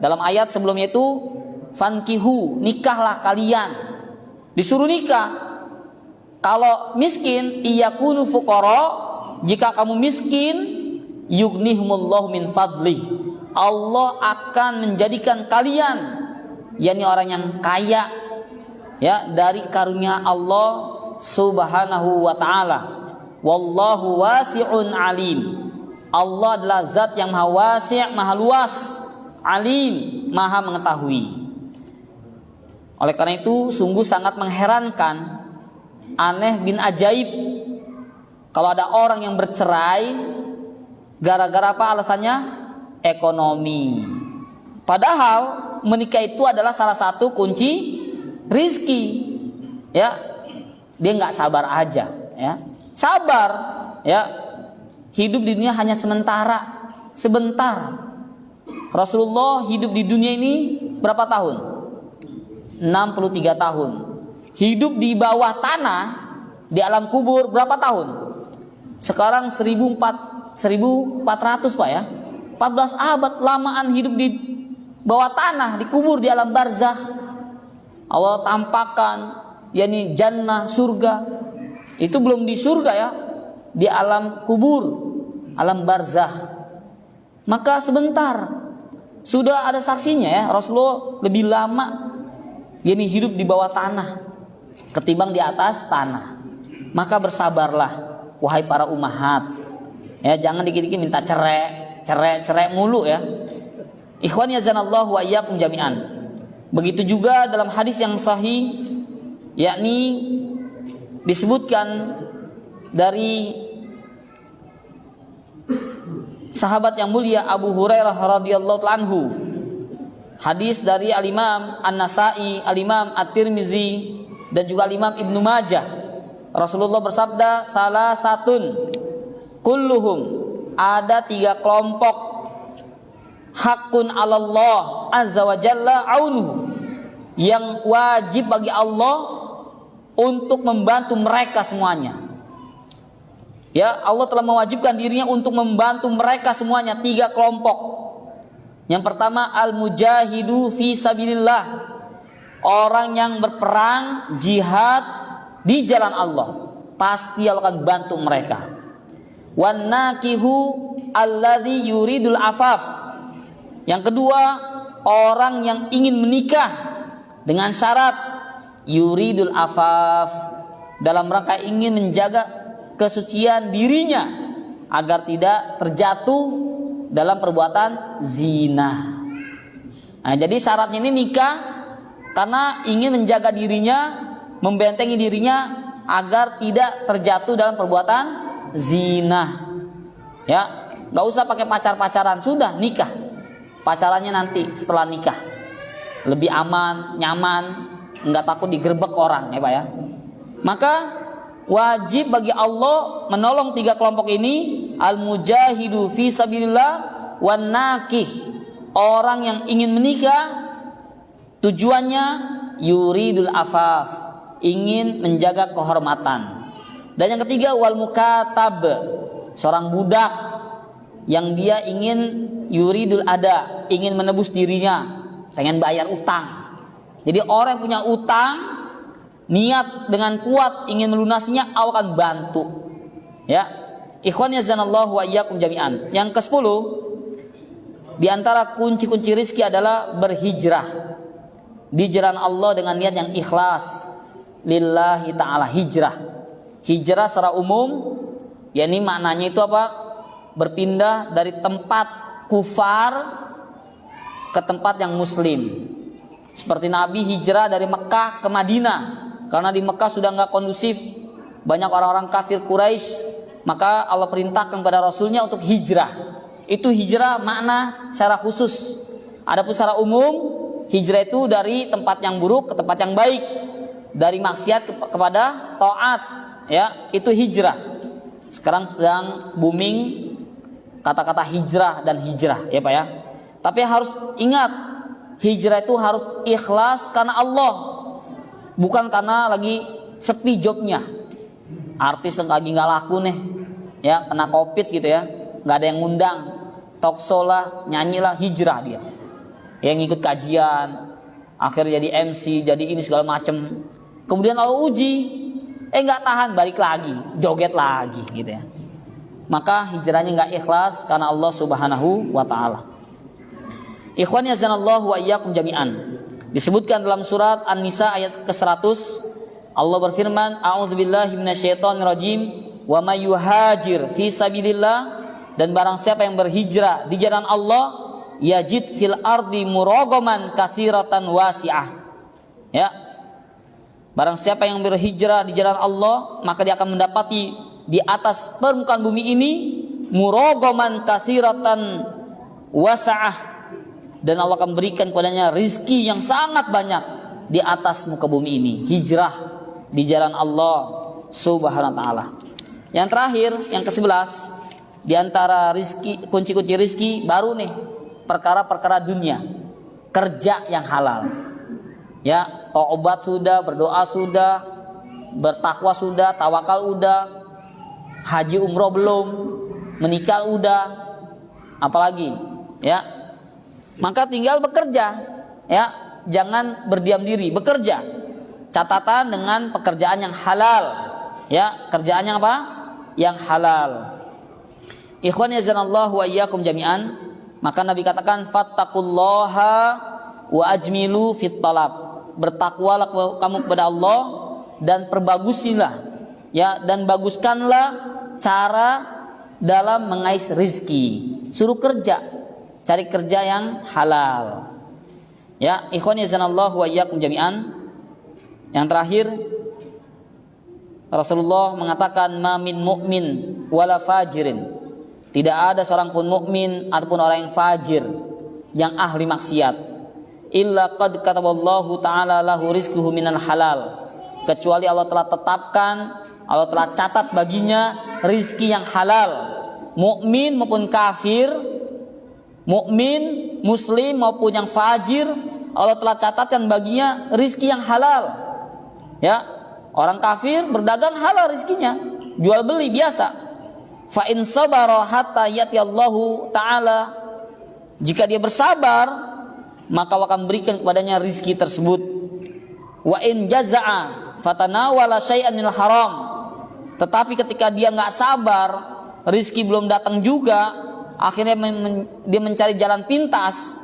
dalam ayat sebelumnya itu, fankihu, nikahlah kalian. Disuruh nikah. Kalau miskin, iyakunu fuqara, jika kamu miskin, yughnihumullahu min fadli, Allah akan menjadikan kalian, yakni orang yang kaya, ya, dari karunia Allah Subhanahu wa taala. Wallahu wasi'un alim. Allah adalah zat yang maha wasi', maha luas, alim, maha mengetahui. Oleh karena itu sungguh sangat mengherankan, aneh bin ajaib, kalau ada orang yang bercerai gara-gara apa alasannya? Ekonomi. Padahal menikah itu adalah salah satu kunci rizki. Ya, dia nggak sabar aja. Ya, sabar. Ya, hidup di dunia hanya sementara, sebentar. Rasulullah hidup di dunia ini berapa tahun? 63 tahun. Hidup di bawah tanah, di alam kubur berapa tahun? Sekarang 1400 Pak ya. 14 abad lamaan hidup di bawah tanah, dikubur di alam barzakh. Allah tampakkan yakni jannah, surga. Itu belum di surga ya, di alam kubur, alam barzakh. Maka sebentar, sudah ada saksinya ya, Rasulullah lebih lama yakni hidup di bawah tanah ketimbang di atas tanah. Maka bersabarlah wahai para ummahat. Ya, jangan dikit-dikit minta cerai mulu ya. Ikhwan yazanallahu wa iyyakum jami'an. Begitu juga dalam hadis yang sahih, yakni disebutkan dari sahabat yang mulia Abu Hurairah radhiyallahu anhu. Hadis dari Al-Imam An-Nasa'i, Al-Imam At-Tirmizi, dan juga Imam Ibnu Majah. Rasulullah bersabda, salah satun kulluhum, ada 3 kelompok, hakun 'alallah azza wa jalla aunuhu, yang wajib bagi Allah untuk membantu mereka semuanya. Ya, Allah telah mewajibkan dirinya untuk membantu mereka semuanya. 3 kelompok. Yang pertama, al-mujahidu fi sabilillah, orang yang berperang jihad di jalan Allah, pasti Allah akan bantu mereka. Wan nakihu alladzi yuridul afaf, yang kedua, orang yang ingin menikah dengan syarat yuridul afaf, dalam rangka ingin menjaga kesucian dirinya agar tidak terjatuh dalam perbuatan zina. Nah, jadi syaratnya ini nikah karena ingin menjaga dirinya, membentengi dirinya agar tidak terjatuh dalam perbuatan zina. Ya, nggak usah pakai pacaran, sudah nikah. Pacarannya nanti setelah nikah, lebih aman, nyaman, nggak takut digerebek orang, ya Pak ya. Maka wajib bagi Allah menolong 3 kelompok ini, al-mujahidu fi sabilillah, wan nakih, orang yang ingin menikah tujuannya yuridul afaf, ingin menjaga kehormatan. Dan yang ketiga, wal mukatab, seorang budak yang dia ingin yuridul ada, ingin menebus dirinya, pengen bayar utang. Jadi orang yang punya utang, niat dengan kuat ingin melunasinya, Allah akan bantu. Ya, ikhwan yazanallahu wa iyyakum jami'an. Yang ke-10, di antara kunci-kunci rizki adalah berhijrah di jalan Allah dengan niat yang ikhlas lillahi ta'ala. Hijrah secara umum, yakni maknanya itu apa? Berpindah dari tempat kufar ke tempat yang muslim. Seperti Nabi hijrah dari Mekah ke Madinah, karena di Mekah sudah nggak kondusif, banyak orang-orang kafir Quraisy, maka Allah perintahkan kepada Rasulnya untuk hijrah. Itu hijrah makna secara khusus. Adapun secara umum, Hijrah itu dari tempat yang buruk ke tempat yang baik, dari maksiat kepada taat, ya, itu hijrah. Sekarang sedang booming kata-kata hijrah dan hijrah, ya Pak ya. Tapi harus ingat, hijrah itu harus ikhlas karena Allah, bukan karena lagi sepi jobnya. Artis yang lagi nggak laku nih, ya, kena covid gitu ya, nggak ada yang ngundang, talkshow lah, nyanyi lah, hijrah dia. Yang ikut kajian, akhirnya jadi MC, jadi ini segala macem. Kemudian Allah uji, nggak tahan, balik lagi, joget lagi, gitu ya. Maka hijrahnya nggak ikhlas karena Allah Subhanahu wa Ta'ala. Ikhwan yazanallahu wa iyyakum jami'an. Disebutkan dalam surat An-Nisa ayat ke-100, Allah berfirman, A'udzubillahi minasyaitonirrajim, wa may yuhajir fi sabilillah, dan barang siapa yang berhijrah di jalan Allah, yajid fil ardi muragaman katsiratan wasi'ah. Ya. Barang siapa yang berhijrah di jalan Allah, maka dia akan mendapati di atas permukaan bumi ini muragaman katsiratan wasi'ah, dan Allah akan berikan kepadanya rizki yang sangat banyak di atas muka bumi ini. Hijrah di jalan Allah Subhanahu wa Ta'ala. Yang terakhir, yang ke-11, di antara rizki, kunci-kunci rizki baru nih, perkara-perkara dunia, kerja yang halal. Ya, taubat sudah, berdoa sudah, bertakwa sudah, tawakal udah, haji umroh belum, menikah udah, apalagi, ya. Maka tinggal bekerja, ya, jangan berdiam diri, bekerja. Catatan dengan pekerjaan yang halal, ya, kerjaan yang apa? Yang halal. Ikhwan yazanallahu wa iyyakum jami'an. Maka Nabi katakan, fattaqullaha wa ajmilu fit talab. Bertakwalah kamu kepada Allah dan perbagusilah, ya, dan baguskanlah cara dalam mengais rizki. Suruh kerja, cari kerja yang halal. Ya, ikhwan yazanallahu wa iyyakum jami'an. Yang terakhir, Rasulullah mengatakan, ma min mu'min wala fajirin. Tidak ada seorang pun mukmin ataupun orang yang fajir, yang ahli maksiat, illa qad kataballahu ta'ala lahu rizquhu minal halal, kecuali Allah telah tetapkan, Allah telah catat baginya rizki yang halal. Mukmin maupun kafir, mukmin, muslim maupun yang fajir, Allah telah catatkan baginya rizki yang halal. Ya, orang kafir berdagang halal rizkinya, jual beli biasa. Fa in sabara hatta yatiyallahu ta'ala, jika dia bersabar, maka Allah akan berikan kepadanya rizki tersebut. Wa in jaza'a fatanawala syai'an minal haram, tetapi ketika dia nggak sabar, rizki belum datang juga, akhirnya dia mencari jalan pintas,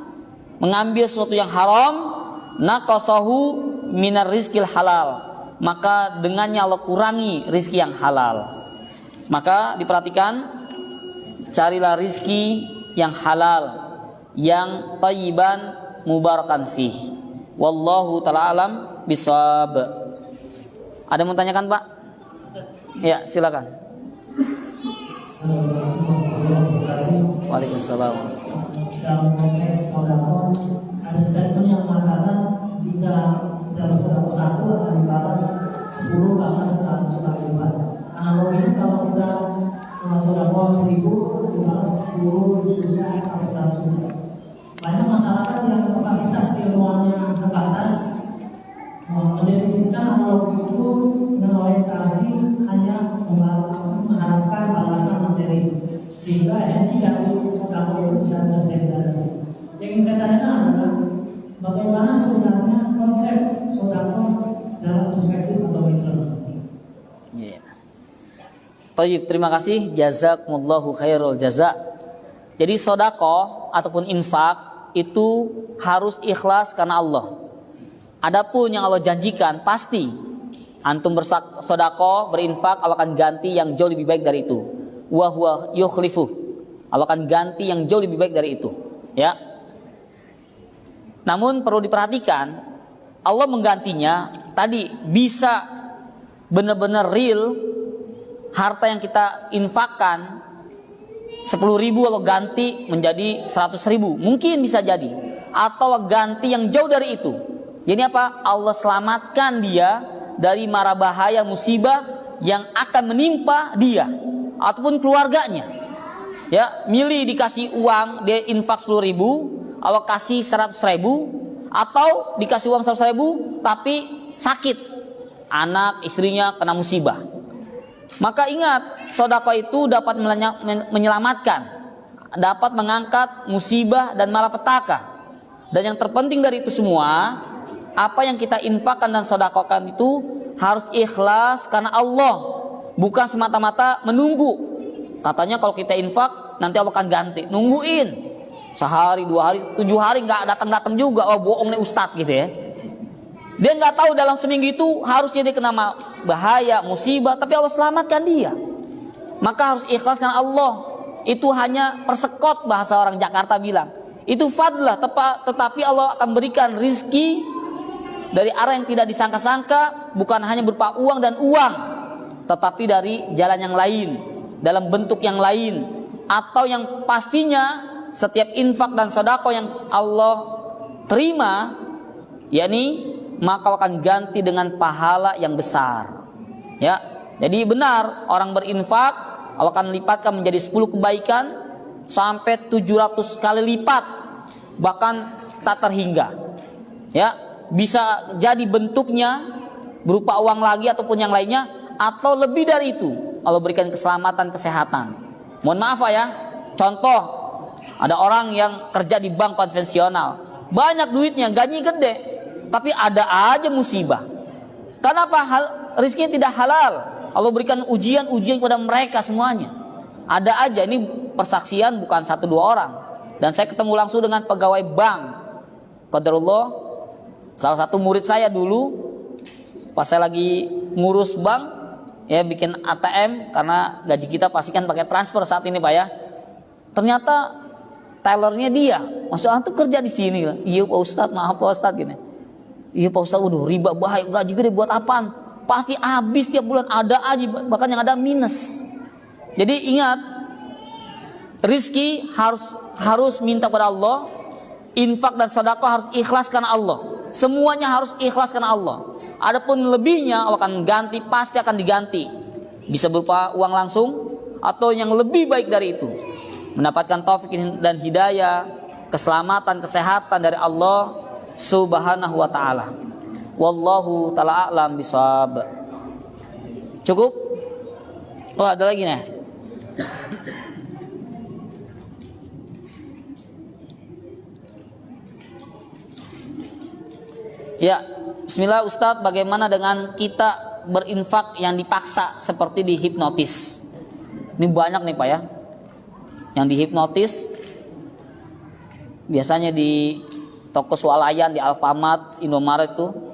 mengambil sesuatu yang haram, naqasahu minar rizkil halal, maka dengannya Allah kurangi rizki yang halal. Maka diperhatikan, carilah rizki yang halal, yang thayyiban mubarakan fih. Wallahu ta'ala alam bisawab. Ada yang mau tanyakan, Pak? Ya, silakan. Waalaikumsalam. Dalam konteks sedekah ada statement yang mengatakan jika kita bersedekah 1 akan dibalas 10 bahkan 100 kali lipat. Analoginya kalau kita sedekah 1000 dibalas 10 juta sampai 100 juta. Banyak masyarakat yang kapasitas keilmuannya terbatas mendefinisikan analogi itu dengan orientasi hanya mengharapkan balasan materi, sehingga esensi dari sedekah itu bisa terdegradasi. Yang ingin saya tanyakan adalah bagaimana sebenarnya konsep sedekah dalam perspektif agama Islam. Baik, terima kasih, jazakumullahu khairul jaza. Jadi sedekah ataupun infak itu harus ikhlas karena Allah. Adapun yang Allah janjikan, pasti antum bersedekah, berinfak, Allah akan ganti yang jauh lebih baik dari itu. Wa huwa yukhlifu. Allah akan ganti yang jauh lebih baik dari itu, ya. Namun perlu diperhatikan, Allah menggantinya tadi bisa benar-benar real. Harta yang kita infakkan 10.000 Allah ganti menjadi 100.000, mungkin bisa jadi. atau ganti yang jauh dari itu. Jadi apa? Allah selamatkan dia dari mara bahaya musibah yang akan menimpa dia ataupun keluarganya. Ya, milih dikasih uang, dia infak 10.000, Allah kasih 100.000, atau dikasih uang 100.000 tapi sakit, anak istrinya kena musibah. Maka ingat, sedekah itu dapat menyelamatkan, dapat mengangkat musibah dan malapetaka. Dan yang terpenting dari itu semua, apa yang kita infakkan dan sedekahkan itu harus ikhlas karena Allah, bukan semata-mata menunggu. Katanya kalau kita infak nanti Allah akan ganti, nungguin sehari, 2 hari, 7 hari nggak datang juga, oh bohong nih ustadz gitu ya. Dia nggak tahu dalam seminggu itu harusnya dia kena bahaya, musibah, tapi Allah selamatkan dia. Maka harus ikhlas karena Allah. Itu hanya persekot, bahasa orang Jakarta bilang. Itu fadlah, tetapi Allah akan berikan rizki dari arah yang tidak disangka-sangka, bukan hanya berupa uang dan uang, tetapi dari jalan yang lain, dalam bentuk yang lain, atau yang pastinya setiap infak dan sedekah yang Allah terima, yakni maka akan ganti dengan pahala yang besar. Ya, jadi benar orang berinfak Allah akan lipatkan menjadi 10 kebaikan sampai 700 kali lipat, bahkan tak terhingga. Ya, bisa jadi bentuknya berupa uang lagi ataupun yang lainnya, atau lebih dari itu Allah berikan keselamatan, kesehatan. Mohon maaf ya, contoh ada orang yang kerja di bank konvensional, banyak duitnya, gaji gede, tapi ada aja musibah. Kenapa? Rizkinya tidak halal. Allah berikan ujian-ujian kepada mereka semuanya. Ada aja, ini persaksian bukan 1-2 orang. Dan saya ketemu langsung dengan pegawai bank. Qadarullah, salah satu murid saya dulu, pas saya lagi ngurus bank, ya bikin ATM, karena gaji kita pastikan pakai transfer saat ini Pak ya. Ternyata tellernya dia, Masya Allah tuh kerja di sini. Iya Pak Ustadz, maaf Pak Ustadz gini. Iya Pak Ustadz, waduh riba bahaya, gaji gede buat apaan? Pasti habis tiap bulan, ada aja, bahkan yang ada minus. Jadi ingat, rizki harus minta pada Allah, infak dan sedekah harus ikhlas karena Allah. Semuanya harus ikhlas karena Allah. Adapun lebihnya Allah akan ganti, pasti akan diganti. Bisa berupa uang langsung atau yang lebih baik dari itu. Mendapatkan taufik dan hidayah, keselamatan, kesehatan dari Allah Subhanahu wa ta'ala. Wallahu ta'ala a'lam bishawab. Cukup? Oh ada lagi nih. Ya, bismillah Ustadz, bagaimana dengan kita berinfak yang dipaksa seperti dihipnotis? Ini banyak nih Pak ya, yang dihipnotis. Biasanya di toko swalayan, di Alfamart, Indomaret tuh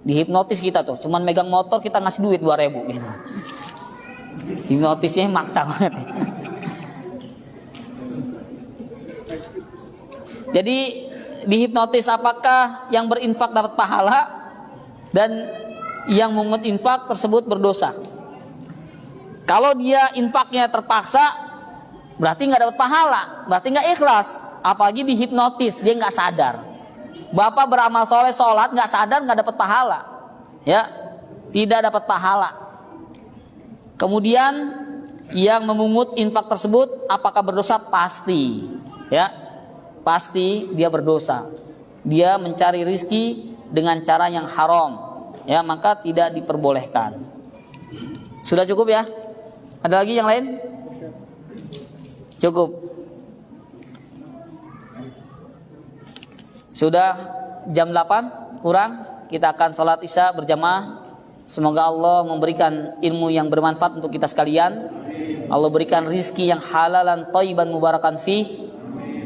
dihipnotis kita tuh, cuman megang motor kita ngasih duit 2.000 gitu. Hipnotisnya maksa banget. Jadi dihipnotis, apakah yang berinfak dapat pahala dan yang mengut infak tersebut berdosa? Kalau dia infaknya terpaksa, berarti nggak dapat pahala, berarti nggak ikhlas. Apalagi dihipnotis, dia nggak sadar. Bapak beramal soleh, sholat, nggak sadar, nggak dapat pahala. Ya, tidak dapat pahala. Kemudian yang memungut infak tersebut, apakah berdosa? Pasti. Ya, pasti dia berdosa. Dia mencari rizki dengan cara yang haram. Ya, maka tidak diperbolehkan. Sudah cukup ya? Ada lagi yang lain? Cukup. Sudah jam 8 kurang, kita akan sholat isya berjamaah. Semoga Allah memberikan ilmu yang bermanfaat untuk kita sekalian. Allah berikan rizki yang halalan, thayyiban, mubarakan fih.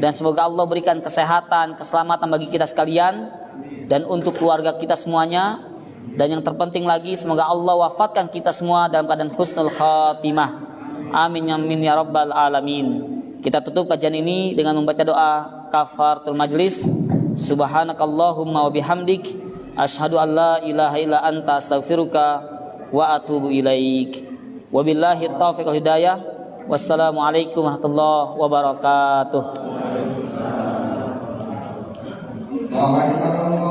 Dan semoga Allah berikan kesehatan, keselamatan bagi kita sekalian dan untuk keluarga kita semuanya. Dan yang terpenting lagi, semoga Allah wafatkan kita semua dalam keadaan husnul khatimah. Amin ya rabbal alamin. Kita tutup kajian ini dengan membaca doa kafaratul majlis. Subhanakallahumma wa bihamdik, asyhadu an la ilaha illa anta, astaghfiruka wa atubu ilaik. Wabillahi taufiq wal hidayah. Wassalamualaikum warahmatullahi wabarakatuh. Doakan kita kamu